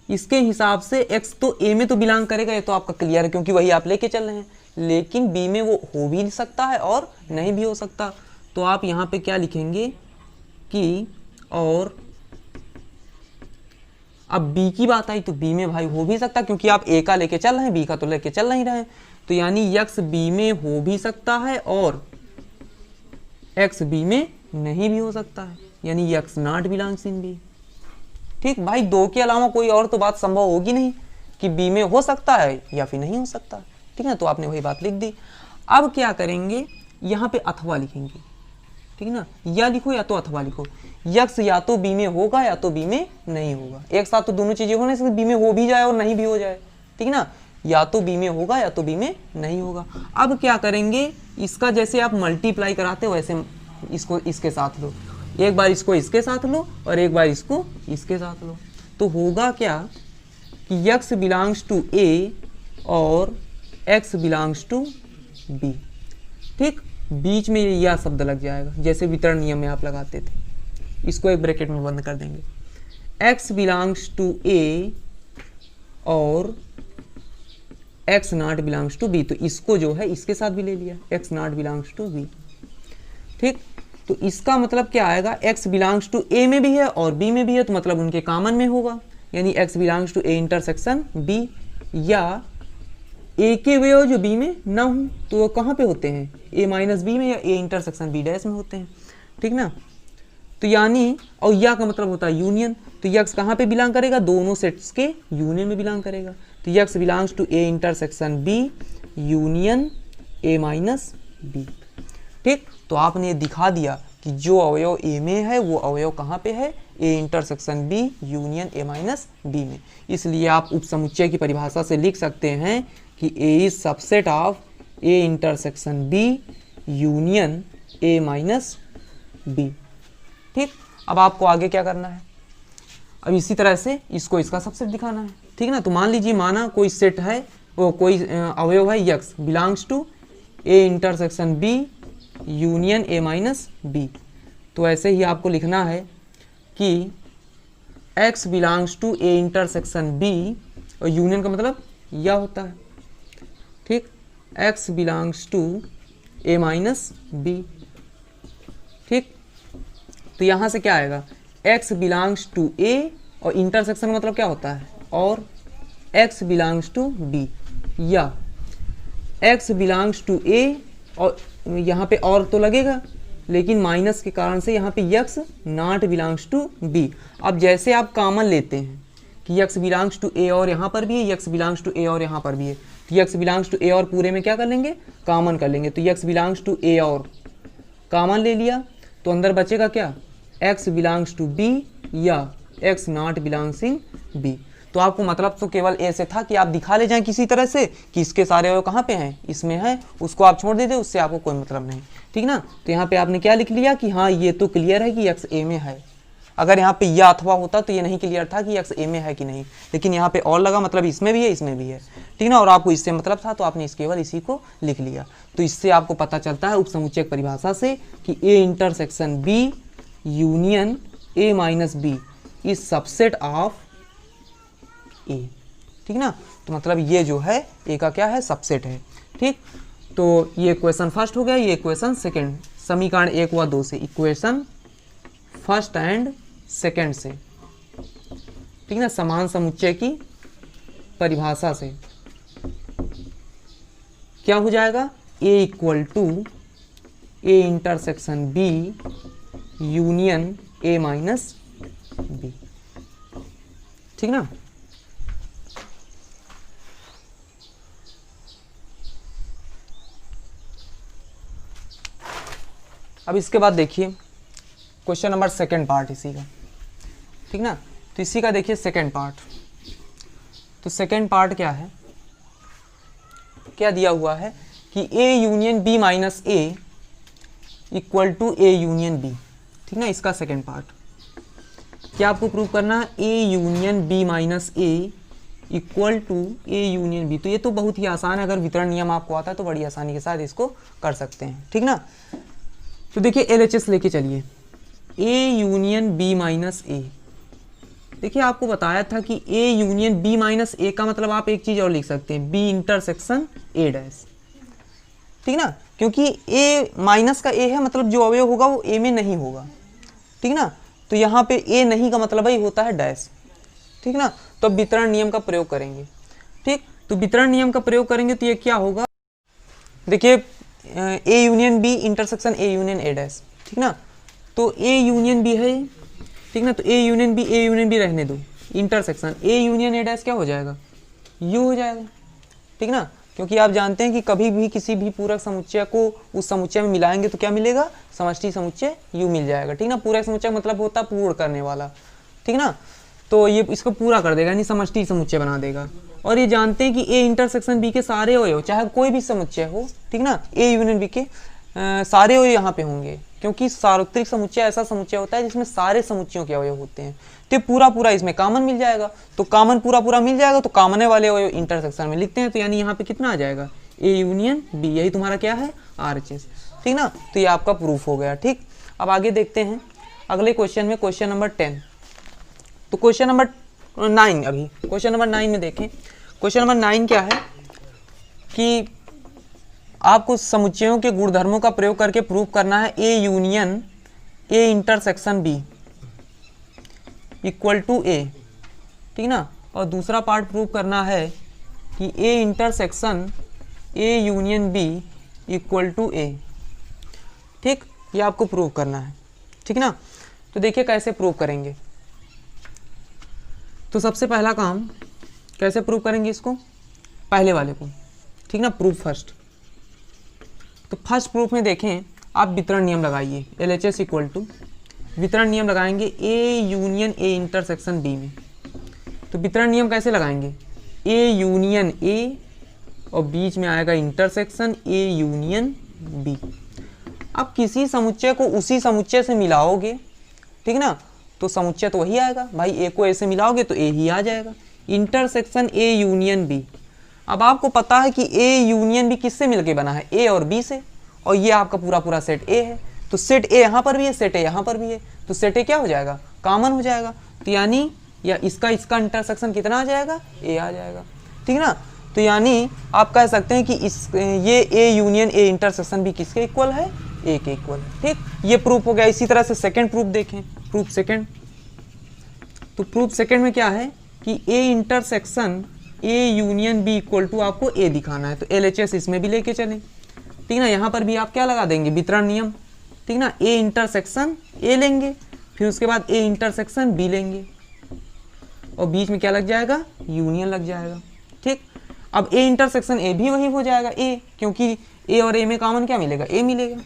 इसके हिसाब से x तो a में तो बिलोंग करेगा, ये तो आपका क्लियर है क्योंकि वही आप लेके चल रहे हैं, लेकिन b में वो हो भी सकता है और नहीं भी हो सकता। तो आप यहाँ पे क्या लिखेंगे कि और अब b की बात आई तो b में भाई हो भी सकता है, क्योंकि आप a का लेके चल रहे हैं, b का तो लेके चल नहीं रहे हैं, तो यानी x b में हो भी सकता है और x b में नहीं भी हो सकता है, यानी x not belongs in b। ठीक भाई, दो के अलावा कोई और तो बात संभव होगी नहीं कि b में हो सकता है या फिर नहीं हो सकता, ठीक है। तो आपने वही बात लिख दी। अब क्या करेंगे, यहाँ पे अथवा लिखेंगे, ठीक ना, या लिखो या तो अथवा लिखो, x या तो b में होगा या तो b में नहीं होगा, एक साथ तो दोनों चीजें होने से b में हो भी जाए और नहीं भी हो जाए, ठीक ना, या तो b में होगा या तो b में नहीं होगा। अब क्या करेंगे, इसका जैसे आप मल्टीप्लाई कराते हो वैसे इसको इसके साथ लो, एक बार इसको इसके साथ लो और एक बार इसको इसके साथ लो, तो होगा क्या कि x बिलोंग्स टू a और x बिलोंग्स टू b, ठीक, बीच में यह शब्द लग जाएगा जैसे वितरण नियम में आप लगाते थे, इसको एक ब्रैकेट में बंद कर देंगे, x बिलोंग्स टू a और x not belongs to b, तो इसको जो है इसके साथ भी ले लिया, x not belongs to b, ठीक। तो इसका मतलब क्या आएगा, x बिलोंग्स टू a में भी है और b में भी है, तो मतलब उनके कॉमन में होगा, यानी x belongs to a intersection b, या a के वे जो b में ना हो तो वो कहाँ पे होते हैं, a माइनस b में या a इंटरसेक्शन b डैश में होते हैं, ठीक ना। तो यानी और या का मतलब होता है यूनियन, तो x कहाँ पे बिलोंग करेगा, दोनों सेट्स के यूनियन में बिलोंग करेगा, तो x belongs to a intersection b union a minus b, ठीक। तो आपने दिखा दिया कि जो अवयव a में है वो अवयव कहाँ पे है, a intersection b union a minus b में। इसलिए आप उपसमुच्चय की परिभाषा से लिख सकते हैं कि a is subset of a intersection b union a minus b, ठीक। अब आपको आगे क्या करना है, अब इसी तरह से इसको इसका सबसेट दिखाना है, ठीक ना। तो मान लीजिए माना कोई सेट है, वो कोई अवयव है x belongs to a intersection b union a minus b, तो ऐसे ही आपको लिखना है कि x belongs to a intersection b, और यूनियन का मतलब यह होता है, ठीक, x belongs to a minus b, ठीक। तो यहाँ से क्या आएगा, x बिलोंग्स टू a और इंटरसेक्शन का मतलब क्या होता है, और x बिलोंग्स टू b, या x बिलोंग्स टू a और यहाँ पे और तो लगेगा लेकिन माइनस के कारण से यहाँ पे x not belongs to b। अब जैसे आप कॉमन लेते हैं कि x बिलोंग्स टू a और यहाँ पर भी है, x बिलोंग्स टू a और यहाँ पर भी है, तो x बिलोंग्स टू a और पूरे में क्या कर लेंगे, कॉमन कर लेंगे, तो x बिलोंग्स टू a और कॉमन ले लिया, तो अंदर बचेगा क्या, x बिलोंग्स टू b या x नॉट बिलोंग्सिंग b। तो आपको मतलब तो केवल ऐसे था कि आप दिखा ले जाएं किसी तरह से कि इसके सारे अवयव कहाँ पे हैं, इसमें है, उसको आप छोड़ देते, उससे आपको कोई मतलब नहीं, ठीक ना। तो यहाँ पे आपने क्या लिख लिया कि हाँ ये तो क्लियर है कि x a में है, अगर यहाँ पे या अथवा होता तो ये नहीं क्लियर था कि x a में है कि नहीं, लेकिन यहाँ पे और लगा मतलब इसमें भी है इसमें भी है, ठीक ना, और आपको इससे मतलब था तो आपने केवल इसी को लिख लिया। तो इससे आपको पता चलता है उपसमुच्चय परिभाषा से कि a intersection b union a minus b is subset of a, ठीक ना। तो मतलब ये जो है a का क्या है, सबसेट है, ठीक। तो ये क्वेश्चन फर्स्ट हो गया, ये क्वेश्चन सेकंड, समीकरण 1 व 2 से, इक्वेशन फर्स्ट एंड सेकंड से, ठीक ना, समान समुच्चय की परिभाषा से क्या हो जाएगा, a equal to a intersection b union a minus b, ठीक ना। अब इसके बाद देखिए क्वेश्चन नंबर सेकंड पार्ट इसी का, ठीक ना। तो इसी का देखिए सेकंड पार्ट, तो सेकंड पार्ट क्या है, क्या दिया हुआ है कि a union b minus a equal to a union b, ठीक ना, इसका सेकेंड पार्ट क्या आपको प्रूव करना है, A union B minus A equal to A union B. तो ये तो बहुत ही आसान है, अगर वितरण नियम आपको आता है तो बड़ी आसानी के साथ इसको कर सकते हैं, ठीक ना। तो देखिए LHS लेके चलिए, ए यूनियन बी माइनस ए। देखिए आपको बताया था कि ए यूनियन बी माइनस ए का मतलब आप एक चीज और लिख सकते हैं, बी इंटरसेक्शन ए डैश, ठीक ना, क्योंकि ए माइनस का ए है, मतलब जो अवयव होगा वो ए में नहीं होगा, ठीक ना। तो यहाँ पे ए नहीं का मतलब ही होता है डैश, ठीक ना। तो अब वितरण नियम का प्रयोग करेंगे, ठीक। तो वितरण नियम का प्रयोग करेंगे तो ये क्या होगा, देखिए A union B intersection A union A dash, ठीक ना। तो ए यूनियन बी है, ठीक ना, तो ए यूनियन बी रहने दो, intersection A union A dash क्या हो जाएगा, यू हो जाएगा, ठीक ना। क्योंकि आप जानते हैं कि कभी भी किसी भी पूरक समुच्चय को उस समुच्चय में मिलाएंगे तो क्या मिलेगा, समष्टि समुच्चय यू मिल जाएगा, ठीक ना। पूरक समुच्चय मतलब होता है पूर्ण करने वाला, ठीक ना। तो ये इसको पूरा कर देगा, यानी समष्टि समुच्चय बना देगा। और ये जानते हैं कि ए इंटरसेक्शन बी के सारे अवयव, चाहे कोई भी समुच्चय हो, ठीक ना, ए यूनियन बी के सारे अवयव यहाँ पे होंगे, क्योंकि सार्वत्रिक समुच्चय ऐसा समुच्चय होता है जिसमें सारे समुच्चयों के अवयव होते हैं। तो पूरा पूरा इसमें कॉमन मिल जाएगा, तो कॉमन पूरा पूरा मिल जाएगा, तो कॉमन वाले अवयव इंटरसेक्शन में लिखते हैं। तो यानी यहाँ पे कितना आ जाएगा, ए यूनियन बी, यही तुम्हारा क्या है, RHS, ठीक ना। तो ये आपका प्रूफ हो गया, ठीक। अब आगे देखते हैं अगले क्वेश्चन में, क्वेश्चन नंबर 10। तो क्वेश्चन नंबर 9, अभी क्वेश्चन नंबर 9 में देखें। क्वेश्चन नंबर 9 क्या है कि आपको समुच्चयों के गुणधर्मों का प्रयोग करके प्रूव करना है A union A intersection B equal to A, ठीक ना। और दूसरा पार्ट प्रूव करना है कि A intersection A union B equal to A, ठीक। ये आपको प्रूव करना है, ठीक ना। तो देखिए कैसे प्रूव करेंगे। तो सबसे पहला काम कैसे प्रूव करेंगे इसको, पहले वाले को, ठीक ना, प्रूफ फर्स्ट। तो फर्स्ट प्रूफ में देखें आप वितरण नियम लगाइए, LHS इक्वल टू वितरण नियम लगाएंगे A union A intersection B में। तो वितरण नियम कैसे लगाएंगे, ए यूनियन ए और बीच में आएगा इंटरसेक्शन ए यूनियन बी। अब किसी समुच्चय को उसी समुच्चय से मिलाओगे, ठीक ना, तो समुच्चय तो वही आएगा भाई, ए को ए से मिलाओगे तो ए ही आ जाएगा, इंटरसेक्शन ए यूनियन बी। अब आपको पता है कि ए यूनियन बी किससे मिलके बना है, ए और बी से, और ये आपका पूरा पूरा सेट ए है। तो सेट ए यहाँ पर भी है, सेट ए यहाँ पर भी है, तो सेट ए क्या हो जाएगा, कॉमन हो जाएगा। तो यानी या इसका इंटरसेक्शन कितना आ जाएगा, ए आ जाएगा, ठीक ना। तो यानी आप कह सकते हैं कि ये ए यूनियन ए इंटरसेक्शन भी किसके इक्वल है, ए के इक्वल है, ठीक। ये प्रूफ हो गया। इसी तरह से सेकेंड प्रूफ देखें, प्रूफ सेकेंड। तो प्रूफ सेकेंड में क्या है कि A intersection A union B equal to आपको ए दिखाना है। तो LHS इसमें भी लेके चलें, ठीक ना। यहाँ पर भी आप क्या लगा देंगे, वितरण नियम, ठीक ना। ए इंटरसेक्शन ए लेंगे, फिर उसके बाद ए इंटरसेक्शन बी लेंगे, और बीच में क्या लग जाएगा, यूनियन लग जाएगा, ठीक। अब ए इंटरसेक्शन ए भी वही हो जाएगा ए, क्योंकि ए और ए में कॉमन क्या मिलेगा, ए मिलेगा,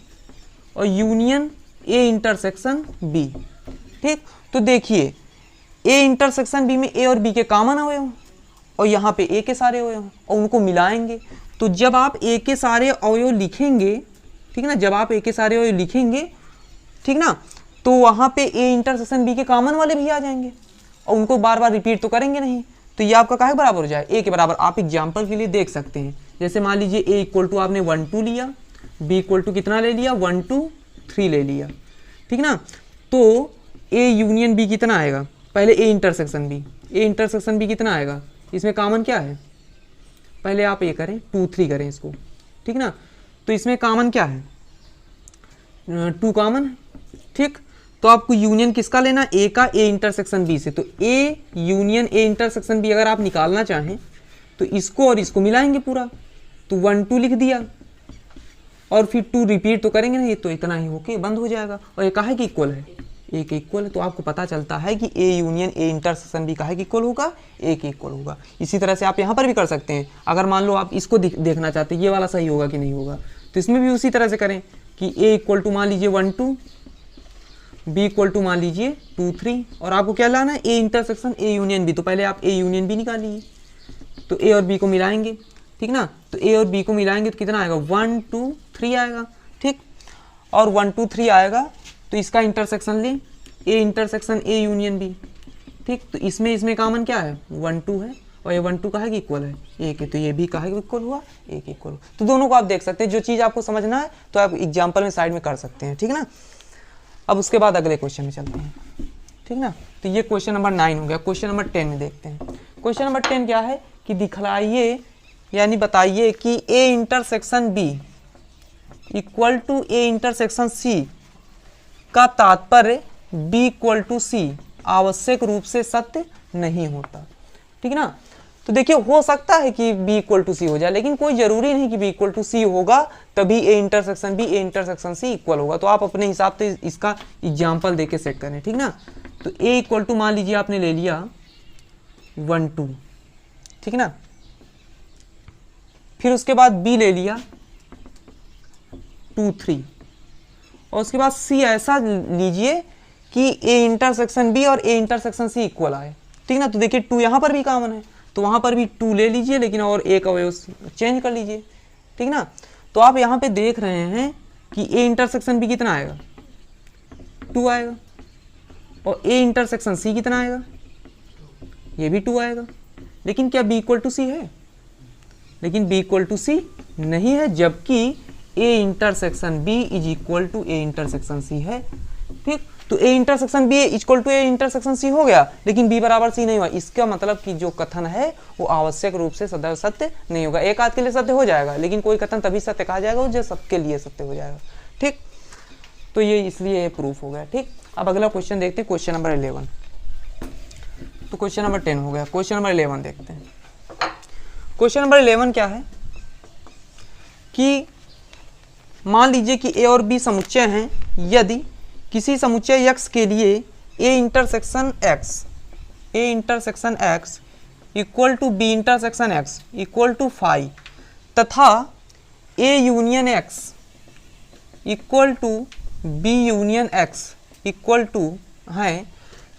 और यूनियन ए इंटरसेक्शन बी, ठीक। तो देखिए ए इंटरसेक्शन बी में ए और बी के कॉमन अवयव और यहाँ पे ए के सारे अवयव और उनको मिलाएंगे। तो जब आप ए के सारे अवयव लिखेंगे, ठीक ना, जब आप ए के सारे अवयव लिखेंगे, ठीक ना, तो वहाँ पे ए इंटरसेक्शन बी के कॉमन वाले भी आ जाएंगे और उनको बार बार रिपीट तो करेंगे नहीं। तो ये आपका काहे बराबर हो जाए, ए के बराबर। आप एग्जाम्पल के लिए देख सकते हैं, जैसे मान लीजिए ए इक्वल टू आपने 1 2 लिया, बी इक्वल टू कितना ले लिया, 1 2 3 ले लिया, ठीक ना। तो ए यूनियन बी कितना आएगा, पहले ए इंटरसेक्शन बी कितना आएगा, इसमें कॉमन क्या है, पहले आप ये करें 2 3 करें इसको, ठीक ना। तो इसमें कॉमन क्या है, 2 कॉमन है, ठीक। तो आपको यूनियन किसका लेना, ए का, ए इंटरसेक्शन बी से। तो A union A intersection B अगर आप निकालना चाहें तो इसको और इसको मिलाएंगे पूरा, तो 1 2 लिख दिया और फिर 2 रिपीट तो करेंगे नहीं, तो इतना ही होके बंद हो जाएगा। और ये काहे की इक्वल है, ए के इक्वल है। तो आपको पता चलता है कि ए यूनियन ए इंटरसेक्शन भी काहे की इक्वल होगा, ए के इक्वल होगा। इसी तरह से आप यहाँ पर भी कर सकते हैं। अगर मान लो आप इसको देखना चाहते हैं ये वाला सही होगा कि नहीं होगा, तो इसमें भी उसी तरह से करें कि ए इक्वल टू मान लीजिए 1 2, बी इक्वल टू मान लीजिए 2 3, और आपको क्या लाना है, A intersection A union B. तो पहले आप ए यूनियन बी निकालिए, तो ए और बी को मिलाएंगे, ठीक ना। तो ए और बी को मिलाएंगे तो कितना आएगा, 1 2 3 आएगा, ठीक। और 1 2 3 आएगा तो इसका इंटरसेक्शन लें, A intersection A union B. ठीक, तो इसमें कॉमन क्या है, 1 2 है, और ये 1 2 का है कि इक्वल है, ए के, तो ये भी का है कि इक्वल हुआ, ए के इक्वल। तो दोनों को आप देख सकते हैं, जो चीज़ आपको समझना है तो आप एग्जाम्पल में साइड में कर सकते हैं, ठीक है ना। अब उसके बाद अगले क्वेश्चन में चलते हैं, ठीक ना। तो ये क्वेश्चन नंबर 9 हो गया। क्वेश्चन नंबर 10 में देखते हैं। क्वेश्चन नंबर 10 क्या है कि दिखलाइए यानी बताइए कि A intersection B equal to A intersection C का तात्पर्य बी इक्वल टू सी आवश्यक रूप से सत्य नहीं होता, ठीक है ना। तो देखिए, हो सकता है कि b इक्वल टू सी हो जाए, लेकिन कोई जरूरी नहीं कि b इक्वल टू सी होगा तभी a intersection b a intersection c equal होगा। तो आप अपने हिसाब से इसका एग्जाम्पल देके सेट करें, ठीक ना। तो a इक्वल टू मान लीजिए आपने ले लिया 1 2, ठीक है ना। फिर उसके बाद b ले लिया 2 3, और उसके बाद c ऐसा लीजिए कि a इंटरसेक्शन b और a इंटरसेक्शन c इक्वल आए, ठीक ना। तो देखिए 2 यहाँ पर भी कॉमन है, तो वहाँ पर भी 2 ले लीजिए, लेकिन और एक अवयव चेंज कर लीजिए, ठीक ना। तो आप यहाँ पे देख रहे हैं कि a इंटरसेक्शन b कितना आएगा, 2 आएगा, और a इंटरसेक्शन c कितना आएगा, ये भी 2 आएगा। लेकिन क्या b इक्वल टू सी है, लेकिन b इक्वल टू सी नहीं है, जबकि a intersection b is equal to a intersection c है, ठीक। तो a intersection b equal to a intersection c हो गया, लेकिन b बराबर c नहीं हुआ। इसका मतलब कि जो कथन है वो आवश्यक रूप से सदैव सत्य नहीं होगा। एक आध के लिए सत्य हो जाएगा, लेकिन कोई कथन तभी सत्य कहा जाएगा जो सबके लिए सत्य हो जाएगा, ठीक। तो ये इसलिए ये प्रूफ हो गया, ठीक। अब अगला क्वेश्चन देखते हैं, क्वेश्चन नंबर 11। तो क्वेश्चन नंबर 10 हो गया, क्वेश्चन नंबर 11 देखते हैं। क्वेश्चन नंबर 11 क्या है कि मान लीजिए कि a और b समुच्चय हैं, यदि किसी समुच्चय x के लिए a intersection x equal to b intersection x equal to phi तथा a union x equal to b union x equal to है,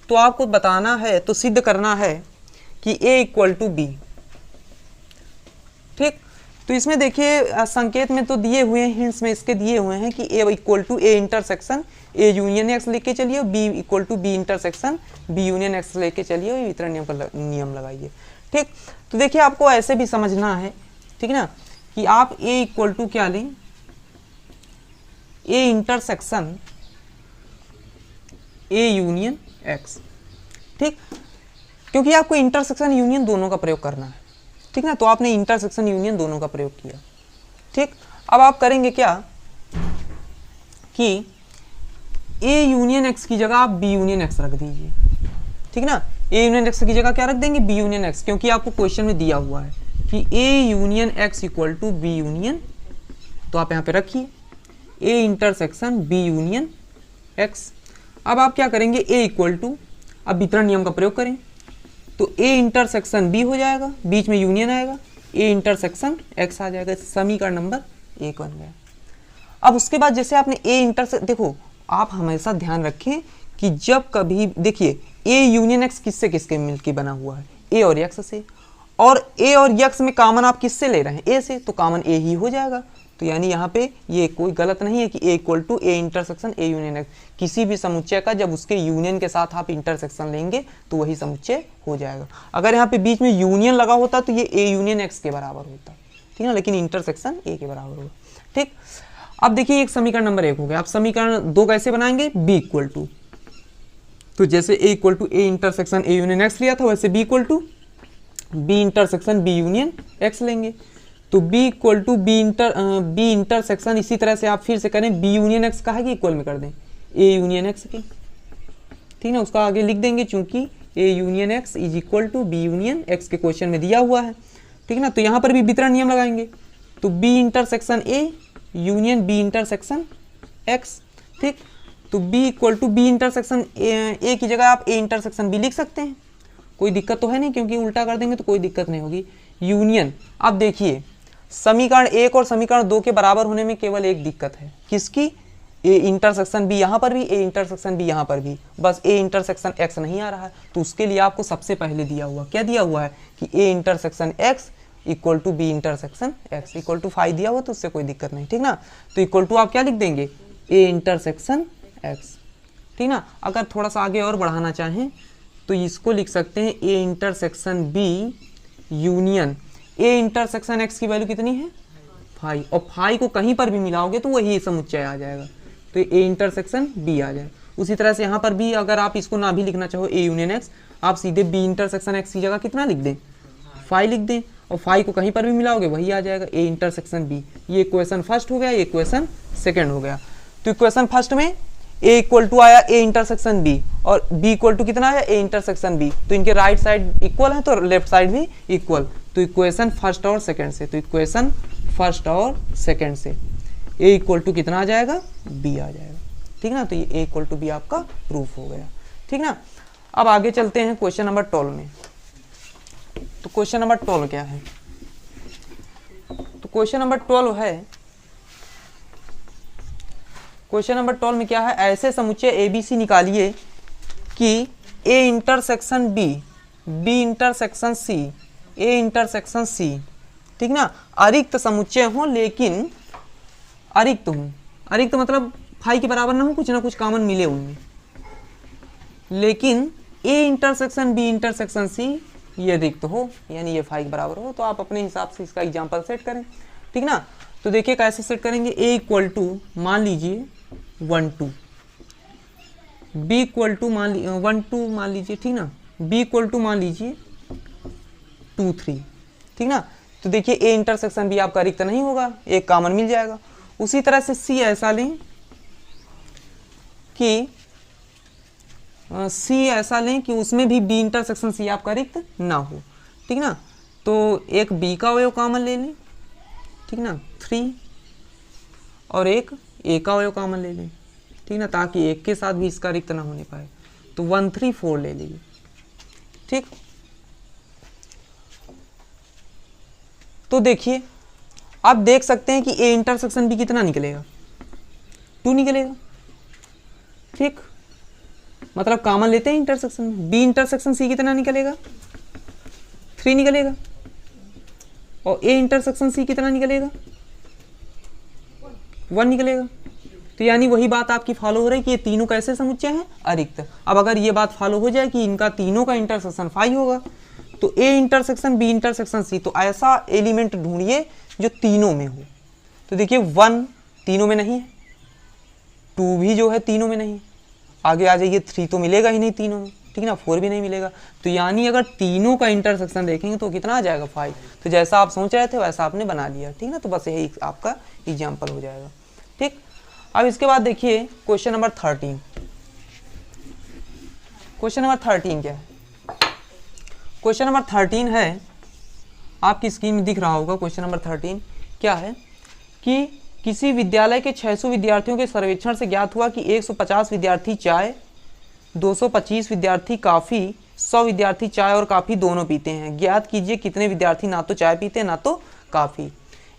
तो आपको बताना है, तो सिद्ध करना है कि a इक्वल टू b, ठीक। तो इसमें देखिए संकेत में तो दिए हुए हैं, हिंट्स में इसके दिए हुए हैं कि a equal to a intersection a union x लेके चलिए, b equal to b intersection b union x लेके चलिए, और वितरण नियम लगाइए, ठीक। तो देखिए आपको ऐसे भी समझना है, ठीक ना, कि आप a इक्वल टू क्या लें, a intersection a union x, ठीक। क्योंकि आपको इंटरसेक्शन यूनियन दोनों का प्रयोग करना है, ठीक ना। तो आपने इंटरसेक्शन यूनियन दोनों का प्रयोग किया, ठीक। अब आप करेंगे क्या कि a यूनियन x की जगह आप b यूनियन x रख दीजिए, ठीक ना। a यूनियन x की जगह क्या रख देंगे, b यूनियन x, क्योंकि आपको क्वेश्चन में दिया हुआ है कि a union x equal to b union, तो आप यहाँ पे रखिए a intersection b union x। अब आप क्या करेंगे, a इक्वल टू, अब वितरण नियम का प्रयोग करें, तो a इंटरसेक्शन b हो जाएगा, बीच में यूनियन आएगा, a इंटरसेक्शन x आ जाएगा। समीकरण नंबर 1 बन गया। अब उसके बाद जैसे आपने a इंटरसेक्शन, देखो आप हमेशा ध्यान रखें कि जब कभी, देखिए a यूनियन x किससे किसके मिलकर बना हुआ है, a और x से, और a और x में कॉमन आप किससे ले रहे हैं, a से, तो कॉमन a ही हो जाएगा। तो यानी यहाँ पे ये कोई गलत नहीं है कि a equal to a intersection a union x। किसी भी समुच्चय का जब उसके यूनियन के साथ आप इंटरसेक्शन लेंगे तो वही समुच्चय हो जाएगा। अगर यहाँ पे बीच में यूनियन लगा होता तो ये a यूनियन x के बराबर होता, ठीक है, लेकिन इंटरसेक्शन a के बराबर होगा, ठीक। अब देखिए एक समीकरण नंबर 1 हो गया। आप समीकरण 2 कैसे बनाएंगे, b इक्वल टू, तो जैसे a equal to a intersection a union x लिया था, वैसे b equal to b intersection b union x लेंगे। तो b equal to b intersection, इसी तरह से आप फिर से करें, b यूनियन x का है कि इक्वल में कर दें a यूनियन x के, ठीक ना। उसका आगे लिख देंगे, चूंकि a union x is equal to b union x के क्वेश्चन में दिया हुआ है, ठीक ना। तो यहाँ पर भी वितरण नियम लगाएंगे, तो b intersection a union b intersection x, ठीक। तो b equal to b intersection a की जगह आप a इंटरसेक्शन b लिख सकते हैं, कोई दिक्कत तो है नहीं, क्योंकि उल्टा कर देंगे तो कोई दिक्कत नहीं होगी। यूनियन, अब देखिए समीकरण 1 और समीकरण 2 के बराबर होने में केवल एक दिक्कत है, किसकी, a इंटरसेक्शन b यहाँ पर भी, a इंटरसेक्शन b यहाँ पर भी, बस a इंटरसेक्शन x नहीं आ रहा है। तो उसके लिए आपको सबसे पहले दिया हुआ क्या दिया हुआ है कि a intersection x equal to b intersection x equal to 5 दिया हुआ, तो उससे कोई दिक्कत नहीं, ठीक ना। तो इक्वल टू आप क्या लिख देंगे, a इंटरसेक्शन x, ठीक ना। अगर थोड़ा सा आगे और बढ़ाना चाहें तो इसको लिख सकते हैं A intersection B union A intersection X की वैल्यू कितनी है 5, और 5 को कहीं पर भी मिलाओगे तो वही समुच्चय आ जाएगा, तो ए इंटरसेक्शन बी आ जाए। उसी तरह से यहाँ पर भी अगर आप इसको ना भी लिखना चाहो ए यूनियन एक्स, आप सीधे बी इंटरसेक्शन एक्स की जगह कितना लिख दें 5 लिख दें, और 5 को कहीं पर भी मिलाओगे वही आ जाएगा ए इंटरसेक्शन बी। ये इक्वेशन फर्स्ट हो गया, ये इक्वेशन सेकंड हो गया। तो इक्वेशन फर्स्ट में ए इक्वल टू आया ए इंटरसेक्शन बी और बी इक्वल टू कितना आया ए इंटरसेक्शन बी, तो इनके राइट साइड इक्वल है तो लेफ्ट साइड भी इक्वल, तो इक्वेशन फर्स्ट और सेकंड से, तो इक्वेशन फर्स्ट और सेकंड से ए इक्वल टू कितना आ जाएगा बी आ जाएगा, ठीक ना। तो ये ए इक्वल टू बी आपका प्रूफ हो गया, ठीक ना। अब आगे चलते हैं क्वेश्चन नंबर 12 में। तो क्वेश्चन नंबर 12 क्या है, तो क्वेश्चन नंबर 12 है, क्वेश्चन नंबर 12 में क्या है, ऐसे समुच्चय एबीसी निकालिए कि A intersection B, B intersection C, A intersection C, ठीक ना, अरिक्त समुच्चय हो लेकिन अरिक्त हो, अरिक्त मतलब 5 के बराबर ना हो, कुछ ना कुछ कॉमन मिले उनमें, लेकिन A intersection B intersection C ये रिक्त हो, यानी ये 5 के बराबर हो। तो आप अपने हिसाब से इसका एग्जांपल सेट करें, ठीक ना। तो देखिए कैसे सेट करेंगे, ए इक्वल टू मान लीजिए 1 2, बी इक्वल टू 1 2 मान लीजिए, ठीक ना, बी इक्वल टू मान लीजिए 2 3, ठीक ना। तो देखिए ए इंटरसेक्शन बी आपका रिक्त नहीं होगा, एक कॉमन मिल जाएगा। उसी तरह से सी ऐसा लें कि सी ऐसा लें कि उसमें भी बी इंटरसेक्शन सी आपका रिक्त ना हो, ठीक ना। तो एक बी का अवयव कॉमन ले लें, ठीक ना 3, और एक ए का अवयव कॉमन ले लें, ठीक ना, ताकि एक के साथ भी इसका रिक्त ना होने पाए। तो 1 3 4 ले लीजिए, ठीक। तो देखिए आप देख सकते हैं कि ए इंटरसेक्शन बी कितना निकलेगा 2 निकलेगा, ठीक, मतलब कॉमन लेते हैं इंटरसेक्शन में, बी इंटरसेक्शन सी कितना निकलेगा 3 निकलेगा, और ए इंटरसेक्शन सी कितना निकलेगा 1 निकलेगा। तो यानी वही बात आपकी फॉलो हो रही है कि ये तीनों कैसे समुच्चय हैं अरिक्त। अब अगर ये बात फॉलो हो जाए कि इनका तीनों का इंटरसेक्शन 5 होगा, तो A intersection B intersection C, तो ऐसा एलिमेंट ढूंढिए जो तीनों में हो। तो देखिए 1 तीनों में नहीं है, 2 भी जो है तीनों में नहीं, आगे आ जाइए 3 तो मिलेगा ही नहीं तीनों में, ठीक ना, 4 भी नहीं मिलेगा। तो यानी अगर तीनों का इंटरसेक्शन देखेंगे तो कितना आ जाएगा 5। तो जैसा आप सोच रहे थे वैसा आपने बना लिया, ठीक ना। तो बस यही आपका एग्जाम्पल हो जाएगा, ठीक। अब इसके बाद देखिए क्वेश्चन नंबर 13। क्वेश्चन नंबर 13 क्या है, क्वेश्चन नंबर 13 है, आपकी स्क्रीन में दिख रहा होगा। क्वेश्चन नंबर 13 क्या है कि किसी विद्यालय के 600 विद्यार्थियों के सर्वेक्षण से ज्ञात हुआ कि 150 विद्यार्थी चाय, 225 विद्यार्थी काफ़ी, 100 विद्यार्थी चाय और काफ़ी दोनों पीते हैं। ज्ञात कीजिए कितने विद्यार्थी ना तो चाय पीते हैं ना तो काफ़ी।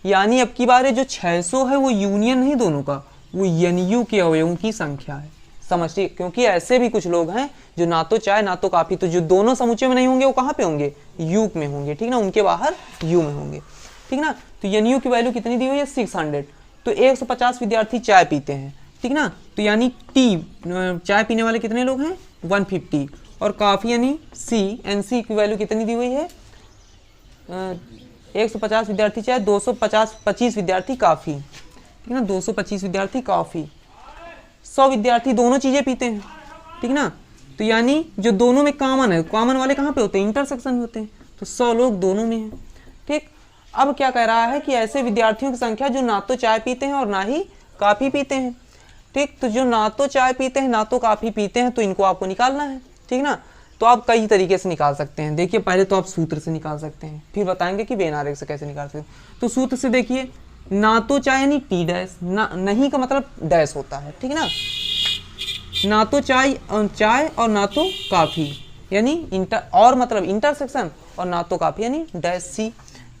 यानी अब की बार जो 600 है वो यूनियन नहीं दोनों का, वो NU के अवयवों की संख्या है, समझिए। क्योंकि ऐसे भी कुछ लोग हैं जो ना तो चाय ना तो काफ़ी, तो जो दोनों समुच्चय में नहीं होंगे वो कहाँ पे होंगे, यू में होंगे, ठीक ना, उनके बाहर यू में होंगे, ठीक ना। तो NU की वैल्यू कितनी दी हुई है 600। तो 150 विद्यार्थी चाय पीते हैं, ठीक ना, तो यानी टी चाय पीने वाले कितने लोग हैं 150, और काफ़ी यानी NC की वैल्यू कितनी दी हुई है 150 विद्यार्थी चाय, 225 विद्यार्थी काफ़ी, ठीक ना, 225 विद्यार्थी काफ़ी, 100 विद्यार्थी दोनों चीज़ें पीते हैं, ठीक ना। तो यानी जो दोनों में कॉमन है, कॉमन वाले कहाँ पे होते हैं, इंटरसेक्शन में होते हैं, तो 100 लोग दोनों में हैं, ठीक। अब क्या कह रहा है कि ऐसे विद्यार्थियों की संख्या जो ना तो चाय पीते हैं और ना ही काफ़ी पीते हैं, ठीक। तो जो ना तो चाय पीते हैं ना तो काफ़ी पीते हैं, तो इनको आपको निकालना है, ठीक ना। तो आप कई तरीके से निकाल सकते हैं। देखिए पहले तो आप सूत्र से निकाल सकते हैं, फिर बताएंगे कि बेन आरेख से कैसे निकाल सकते हैं। तो सूत्र से देखिए, ना तो चाय यानी टी डैश, ना नहीं का मतलब डैश होता है, ठीक ना, ना तो चाय और ना तो काफ़ी यानी इंटर, और मतलब इंटरसेक्शन, और ना तो काफ़ी यानी डैश सी,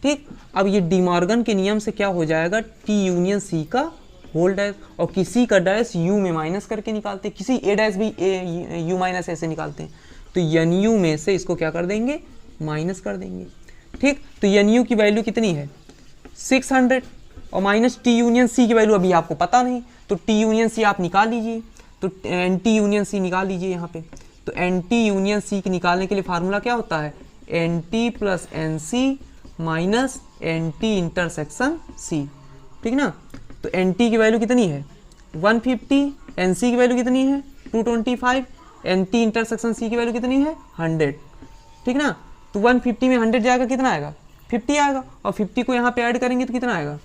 ठीक। अब ये डी मॉर्गन के नियम से क्या हो जाएगा, टी यूनियन सी का होल डैश, और किसी का डैश यू में माइनस करके निकालते हैं, किसी ए डैश भी ए यू माइनस ऐसे निकालते हैं। तो एन यू में से इसको क्या कर देंगे, माइनस कर देंगे, ठीक। तो एन यू की वैल्यू कितनी है 600, और माइनस टी यूनियन सी की वैल्यू अभी आपको पता नहीं, तो टी यूनियन सी आप निकाल लीजिए। तो एंटी यूनियन सी निकाल लीजिए यहाँ पे। तो एंटी यूनियन सी निकालने के लिए फार्मूला क्या होता है, n T plus n C minus n T intersection C, ठीक ना। तो एंटी की वैल्यू कितनी है 150, एन सी की वैल्यू कितनी है 225, एंटी इंटरसेक्शन सी की वैल्यू कितनी है 100, ठीक ना। तो 150 में 100 जाएगा, कितना आएगा 50 आएगा, और 50 को यहाँ पे ऐड करेंगे तो कितना आएगा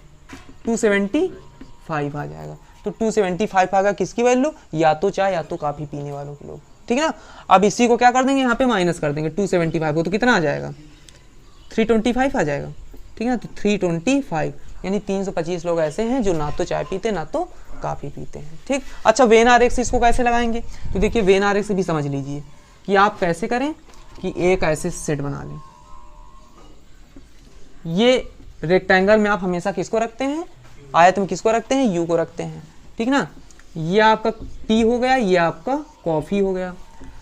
275 आ जाएगा। तो 275 आएगा किसकी वैल्यू, या तो चाय या तो काफ़ी पीने वालों के लोग, ठीक है ना। अब इसी को क्या कर देंगे, यहाँ पे माइनस कर देंगे 275 को, तो कितना आ जाएगा 325 आ जाएगा, ठीक है ना। तो 325 यानी 325 लोग ऐसे हैं जो ना तो चाय पीते ना तो काफ़ी पीते हैं, ठीक। अच्छा वेन आरेख इसको कैसे लगाएंगे, तो देखिए वेन आरेख से भी समझ लीजिए कि आप कैसे करें कि एक ऐसे सेट बना लें। ये रेक्टेंगल में आप हमेशा किसको रखते हैं, आयत में किसको रखते हैं, यू को रखते हैं, ठीक ना। ये आपका टी हो गया, ये आपका कॉफी हो गया।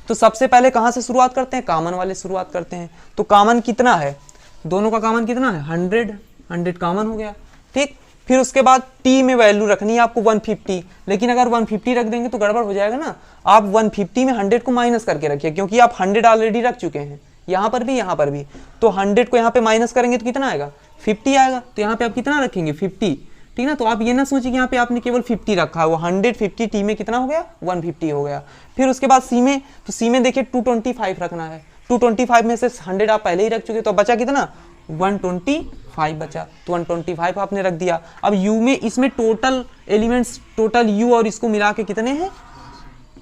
तो सबसे पहले कहाँ से शुरुआत करते हैं, कॉमन वाले शुरुआत करते हैं। तो कॉमन कितना है, दोनों का कॉमन कितना है 100 कॉमन हो गया, ठीक। फिर उसके बाद टी में वैल्यू रखनी है आपको 150, लेकिन अगर 150 रख देंगे तो गड़बड़ हो जाएगा ना। आप 150 में 100 को माइनस करके रखिए, क्योंकि आप 100 ऑलरेडी रख चुके हैं, यहाँ पर भी यहाँ पर भी। तो 100 को यहाँ पे माइनस करेंगे तो कितना आएगा 50 आएगा। तो यहाँ पे आप कितना रखेंगे 50, ठीक ना। तो आप ये ना सोचिए कि यहाँ पे आपने केवल 50 रखा है, वो 150 टी में कितना हो गया 150 हो गया। फिर उसके बाद सी में, तो सी में देखिए 225 रखना है, 225 में से 100 आप पहले ही रख चुके, तो बचा कितना 125 बचा, तो 125 आपने रख दिया। अब यू में, इसमें टोटल एलिमेंट्स, टोटल यू और इसको मिला के कितने हैं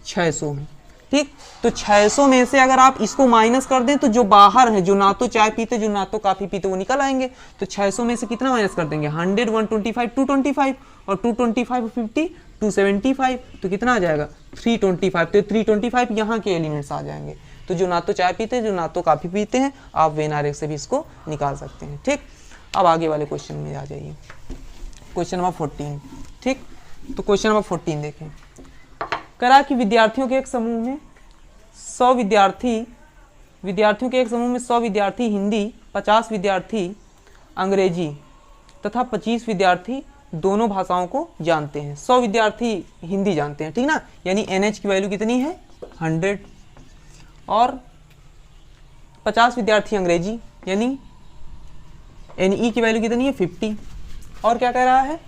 600 हैं, ठीक। तो 600 में से अगर आप इसको माइनस कर दें तो जो बाहर है, जो ना तो चाय पीते जो ना तो काफ़ी पीते, वो निकल आएंगे। तो 600 में से कितना माइनस कर देंगे 100, 125 225, और 225 50 275, तो कितना आ जाएगा 325। तो 325 यहाँ के एलिमेंट्स आ जाएंगे। तो जो ना तो चाय पीते हैं जो ना तो काफ़ी पीते हैं, आप वेन आरेख से भी इसको निकाल सकते हैं, ठीक। अब आगे वाले क्वेश्चन में आ जाइए, क्वेश्चन नंबर 14, ठीक। तो क्वेश्चन नंबर 14 देखें, करा कि विद्यार्थियों के एक समूह में 100 विद्यार्थियों के एक समूह में 100 विद्यार्थी हिंदी, 50 विद्यार्थी अंग्रेजी तथा 25 विद्यार्थी दोनों भाषाओं को जानते हैं। 100 विद्यार्थी हिंदी जानते हैं, ठीक ना, यानी NH की वैल्यू कितनी है 100, और 50 विद्यार्थी अंग्रेजी यानी NE की वैल्यू कितनी है 50, और क्या कह रहा है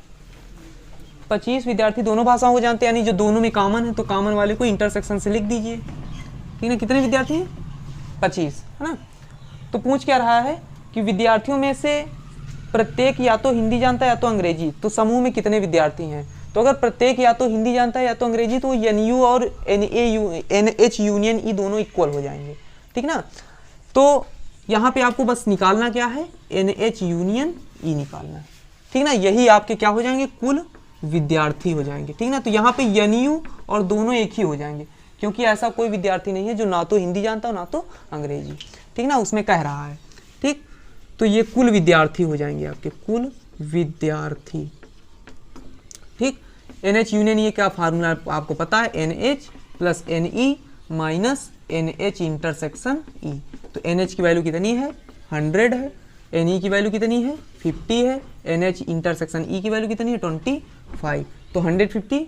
25 विद्यार्थी दोनों भाषाओं को जानते हैं, यानी जो दोनों में कॉमन है, तो कॉमन वाले को इंटरसेक्शन से लिख दीजिए, ठीक है। कितने विद्यार्थी हैं 25, है ना। तो पूछ क्या रहा है कि विद्यार्थियों में से प्रत्येक या तो हिंदी जानता है या तो अंग्रेजी, तो समूह में कितने विद्यार्थी हैं। तो अगर प्रत्येक या तो हिंदी जानता है या तो अंग्रेजी, तो NU और NH यूनियन ई दोनों इक्वल हो जाएंगे, ठीक ना। तो यहाँ पे आपको बस निकालना क्या है NH यूनियन ई निकालना है, ठीक ना। यही आपके क्या हो जाएंगे कुल विद्यार्थी हो जाएंगे, ठीक ना। तो यहाँ पे NU और दोनों एक ही हो जाएंगे, क्योंकि ऐसा कोई विद्यार्थी नहीं है जो ना तो हिंदी जानता हो ना तो अंग्रेजी, ठीक ना, उसमें कह रहा है, ठीक। तो ये कुल विद्यार्थी हो जाएंगे आपके, कुल विद्यार्थी, ठीक। NH यूनियन ये क्या फार्मूला आपको पता है, NH plus NE minus NH intersection E। तो NH की वैल्यू कितनी है 100 है, NE की वैल्यू कितनी है 50 है, NH इंटरसेक्शन E की वैल्यू कितनी है 25। तो 150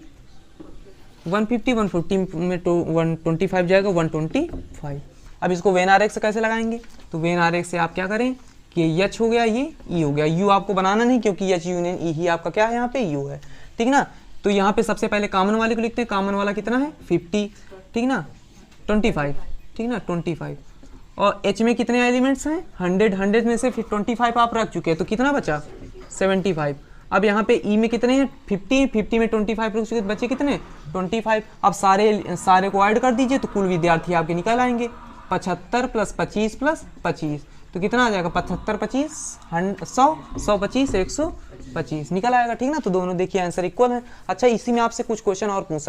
150 140 में तो 125 जाएगा 125। अब इसको वेन आरेख से कैसे लगाएंगे, तो वेन आरेख से आप क्या करें कि ये H हो गया, ये E हो गया, U आपको बनाना नहीं क्योंकि H यूनियन E ही आपका क्या है यहाँ पे U है, ठीक ना। तो यहाँ पे सबसे पहले कॉमन वाले को लिखते हैं, कॉमन वाला कितना है 50, ठीक ना, 25, ठीक ना 25, और H में कितने एलिमेंट्स हैं 100 में से 25 आप रख चुके हैं, तो कितना बचा 75। अब यहाँ पे E में कितने हैं 50 में 25 रख चुके, तो बचे कितने 25। अब सारे को ऐड कर दीजिए तो कुल विद्यार्थी आपके निकल आएंगे 75 प्लस 25 प्लस 25, तो कितना आ जाएगा 75 25 100 125 125 निकल आएगा, ठीक ना। तो दोनों देखिए आंसर इक्वल है। अच्छा इसी में आपसे कुछ क्वेश्चन और पूछ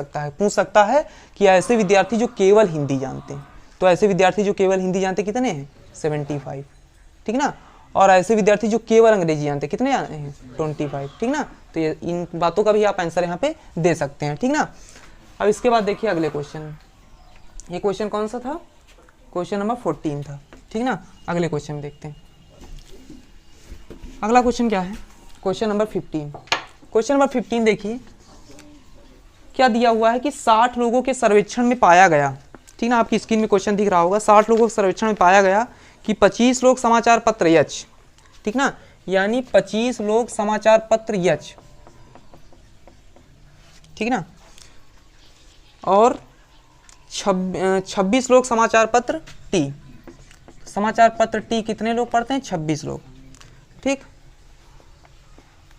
सकता है कि ऐसे विद्यार्थी जो केवल हिंदी जानते हैं, तो ऐसे विद्यार्थी जो केवल हिंदी जानते कितने हैं 75, ठीक ना। और ऐसे विद्यार्थी जो केवल अंग्रेजी जानते कितने हैं 25, ठीक ना। तो ये इन बातों का भी आप आंसर यहाँ पे दे सकते हैं, ठीक ना। अब इसके बाद देखिए अगले क्वेश्चन, ये क्वेश्चन कौन सा था, क्वेश्चन नंबर 14 था, ठीक ना। अगले क्वेश्चन देखते हैं, अगला क्वेश्चन क्या है, क्वेश्चन नंबर 15। क्वेश्चन नंबर 15 देखिए क्या दिया हुआ है कि 60 लोगों के सर्वेक्षण में पाया गया, ठीक ना, आपकी स्क्रीन में क्वेश्चन दिख रहा होगा, 60 लोगों के सर्वेक्षण में पाया गया कि 25 लोग समाचार पत्र यच, ठीक ना, यानी 25 लोग समाचार पत्र यच, ठीक ना, और 26 लोग समाचार पत्र टी। समाचार पत्र टी कितने लोग पढ़ते हैं? 26 लोग, ठीक,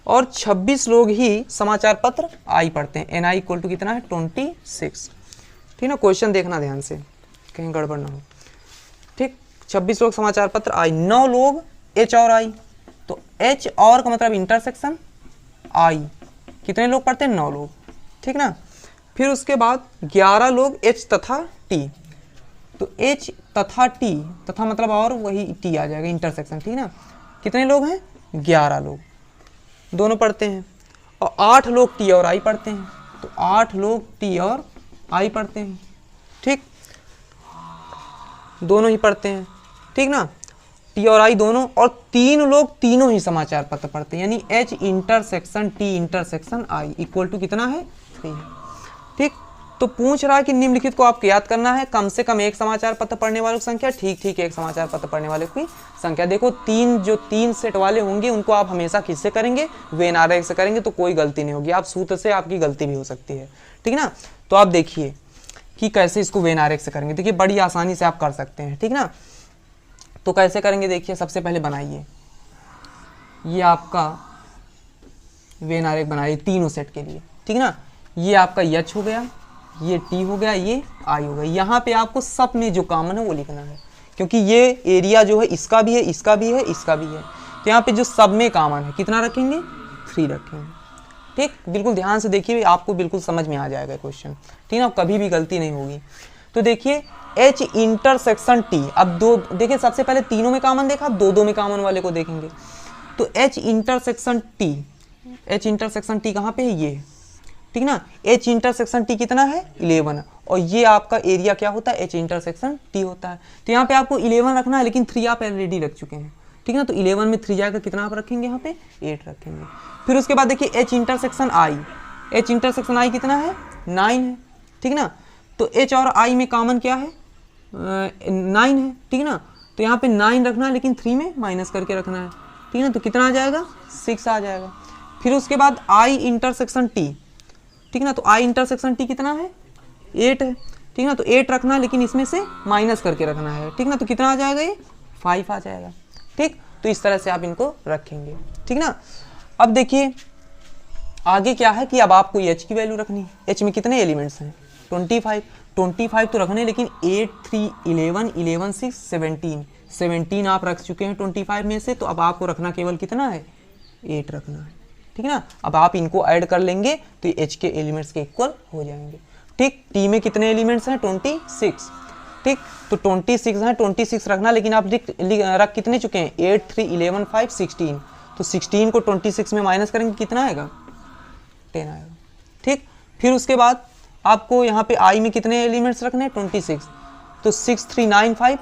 और 26 लोग ही समाचार पत्र आई पढ़ते हैं। एन आई इक्वल टू कितना है? 26, ठीक ना। क्वेश्चन देखना ध्यान से, कहीं गड़बड़ ना हो, ठीक। 26 लोग समाचार पत्र आई, 9 लोग एच और आई, तो एच और का मतलब इंटरसेक्शन आई, कितने लोग पढ़ते हैं? 9 लोग, ठीक ना। फिर उसके बाद 11 लोग एच तथा टी, तो एच तथा टी, तथा मतलब और वही टी आ जाएगा, इंटरसेक्शन, ठीक ना। कितने लोग हैं? 11 लोग, दोनों पढ़ते हैं। और 8 लोग टी और आई पढ़ते हैं, तो 8 लोग टी और आई पढ़ते हैं, ठीक, दोनों ही पढ़ते हैं, ठीक ना, टी और आई दोनों। और 3 लोग तीनों ही समाचार पत्र पढ़ते हैं, यानी H intersection T intersection I equal to कितना है? 3, ठीक। तो पूछ रहा है कि निम्नलिखित को आपको याद करना है, कम से कम एक समाचार पत्र पढ़ने वालों की संख्या, ठीक, एक समाचार पत्र पढ़ने वाले की संख्या। देखो जो 3 सेट वाले होंगे उनको आप हमेशा किससे करेंगे? वेन आरेख से करेंगे, तो कोई गलती नहीं होगी। आप सूत्र से आपकी गलती भी हो सकती है, ठीक ना। तो आप देखिए कि कैसे इसको वेन आरेख से करेंगे, देखिए बड़ी आसानी से आप कर सकते हैं, ठीक ना। तो कैसे करेंगे? देखिए सबसे पहले बनाइए, ये आपका वेन आरेख बनाइए तीनों सेट के लिए, ठीक ना। ये आपका यच हो गया, ये टी हो गया, ये आई हो गया। यहाँ पे आपको सब में जो कॉमन है वो लिखना है, क्योंकि ये एरिया जो है इसका भी है, इसका भी है, इसका भी है, तो यहाँ पे जो सब में कॉमन है कितना रखेंगे? 3 रखेंगे, ठीक। बिल्कुल ध्यान से देखिए, आपको बिल्कुल समझ में आ जाएगा क्वेश्चन, ठीक ना, कभी भी गलती नहीं होगी। तो देखिए एच इंटरसेक्शन टी, अब दो देखिए, सबसे पहले तीनों में कॉमन देखा, अब 2 में कॉमन वाले को देखेंगे। तो H intersection T, H intersection T कहाँ पे है? ये, ठीक ना। एच इंटरसेक्शन टी कितना है? 11, और ये आपका एरिया क्या होता है? एच इंटरसेक्शन टी होता है। तो यहाँ पे आपको 11 रखना है, लेकिन 3 आप ऑलरेडी रख चुके हैं, ठीक ना। तो 11 में 3 जाएगा, कितना आप रखेंगे यहाँ पे? 8 रखेंगे। फिर उसके बाद देखिए एच इंटरसेक्शन आई, एच इंटरसेक्शन आई कितना है? 9 है, ठीक ना। तो एच और आई में कॉमन क्या है? 9 है, ठीक ना। तो यहाँ पे 9 रखना है, लेकिन 3 में माइनस करके रखना है, ठीक ना। तो कितना आ जाएगा? 6 आ जाएगा। फिर उसके बाद आई इंटरसेक्शन टी, ठीक ना। तो आई इंटरसेक्शन टी कितना है? 8 है, ठीक ना। तो 8 रखना है, लेकिन इसमें से माइनस करके रखना है, ठीक ना। तो कितना आ जाएगा? ये 5 आ जाएगा, ठीक। तो इस तरह से आप इनको रखेंगे, ठीक ना। अब देखिए आगे क्या है कि अब आपको एच की वैल्यू रखनी है। एच में कितने एलिमेंट्स हैं? 25 तो रखने, लेकिन 8, 3, 11, 11, 6, 17 आप रख चुके हैं 25 में से। तो अब आपको रखना केवल कितना है? 8 रखना है, ठीक ना। अब आप इनको ऐड कर लेंगे तो एच के एलिमेंट्स के इक्वल हो जाएंगे, ठीक। टी में कितने एलिमेंट्स हैं? 26, ठीक। तो 26 हैं, 26 रखना, लेकिन आप रख कितने चुके हैं? 8, 3, 11, 5, 16। तो 16 को 26 में माइनस करेंगे, कितना आएगा? 10 आएगा, ठीक। फिर उसके बाद आपको यहाँ पे आई में कितने एलिमेंट्स रखने हैं? 26। तो 6, 3, 9, 5,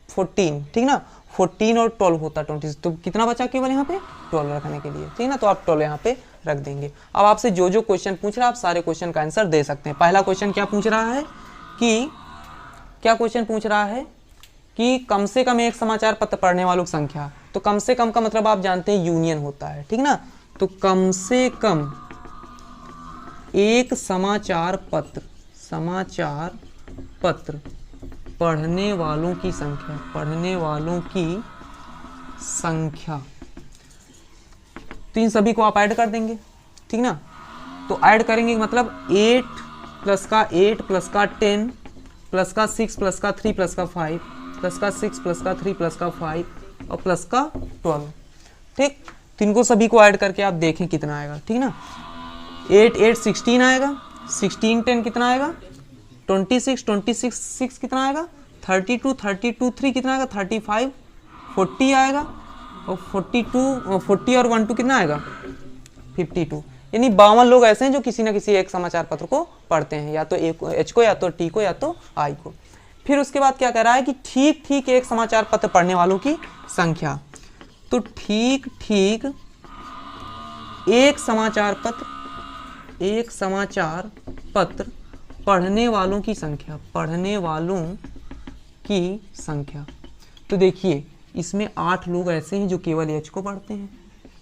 14, ठीक ना। 14 और 12 होता है 26, तो कितना बचा केवल यहाँ पे? 12 रखने के लिए, ठीक ना। तो आप 12 यहाँ पे रख देंगे। अब आपसे जो क्वेश्चन पूछ रहा है आप सारे क्वेश्चन का आंसर दे सकते हैं। पहला क्वेश्चन क्या पूछ रहा है कि कि कम से कम एक समाचार पत्र पढ़ने वालों की संख्या। तो कम से कम का मतलब आप जानते हैं यूनियन होता है, ठीक ना। तो कम से कम एक समाचार पत्र पढ़ने वालों की संख्या, तो इन सभी को आप ऐड कर देंगे, ठीक ना। तो ऐड करेंगे मतलब 8 प्लस का 8 प्लस का 10 प्लस का 6 प्लस का 3 प्लस का 5 प्लस का 6 प्लस का 3 प्लस का 5 और प्लस का 12, ठीक। तो इनको सभी को ऐड करके आप देखें कितना आएगा, ठीक ना। 8, 8, 16 आएगा, 16, 10 कितना आएगा? 26, 26, 6 कितना आएगा? 32, 32, 3 कितना आएगा? 35, 40 आएगा, और 42, 40 और 1, 2 कितना आएगा? 52। यानी 52 लोग ऐसे हैं जो किसी न किसी एक समाचार पत्र को पढ़ते हैं, या तो एच को, या तो टी को, या तो आई को। फिर उसके बाद क्या कह रहा है कि ठीक एक समाचार पत्र पढ़ने वालों की संख्या। तो ठीक एक समाचार पत्र पढ़ने वालों की संख्या, पढ़ने वालों की संख्या। तो देखिए इसमें 8 लोग ऐसे हैं जो केवल एच को पढ़ते हैं,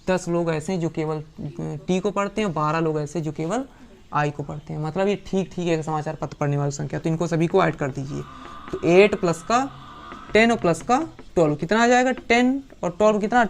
10 लोग ऐसे हैं जो केवल टी को पढ़ते हैं, 12 लोग ऐसे जो केवल आई को पढ़ते हैं। मतलब ये ठीक ठीक है समाचार पत्र पढ़ने वालों की संख्या। तो इनको सभी को ऐड कर दीजिए। तो 8 प्लस का 10 और प्लस का 12 कितना आ जाएगा? 10 और 12 कितना?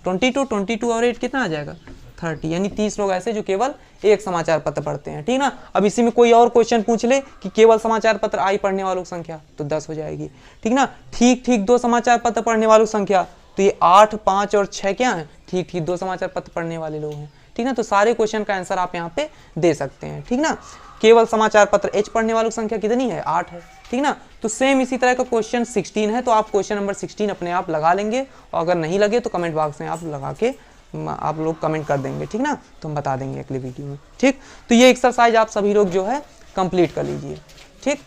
22, 22 और 8 कितना आ जाएगा? 30। यानी 30 लोग ऐसे जो केवल एक समाचार पत्र पढ़ते हैं। ठीक ना। अब इसी में कोई और क्वेश्चन पूछ ले कि केवल समाचार पत्र आई पढ़ने वालों की संख्या, तो 10 हो जाएगी। ठीक ना। ठीक ठीक 2 समाचार पत्र पढ़ने वालों की संख्या, तो ये 8, 5 और 6 क्या है? ठीक ठीक 2 समाचार पत्र पढ़ने वाले लोग हैं। ठीक ना। तो सारे क्वेश्चन का आंसर आप यहाँ पे दे सकते हैं। ठीक ना। केवल समाचार पत्र एच पढ़ने वालों की संख्या कितनी है? 8 है। ठीक ना। तो सेम इसी तरह का क्वेश्चन 16 है, तो आप क्वेश्चन नंबर 16 अपने आप लगा लेंगे, और अगर नहीं लगे तो कमेंट बॉक्स में आप लगा के आप लोग कमेंट कर देंगे। ठीक ना। तो हम बता देंगे अगले वीडियो में। ठीक। तो ये एक्सरसाइज आप सभी लोग जो है कंप्लीट कर लीजिए। ठीक।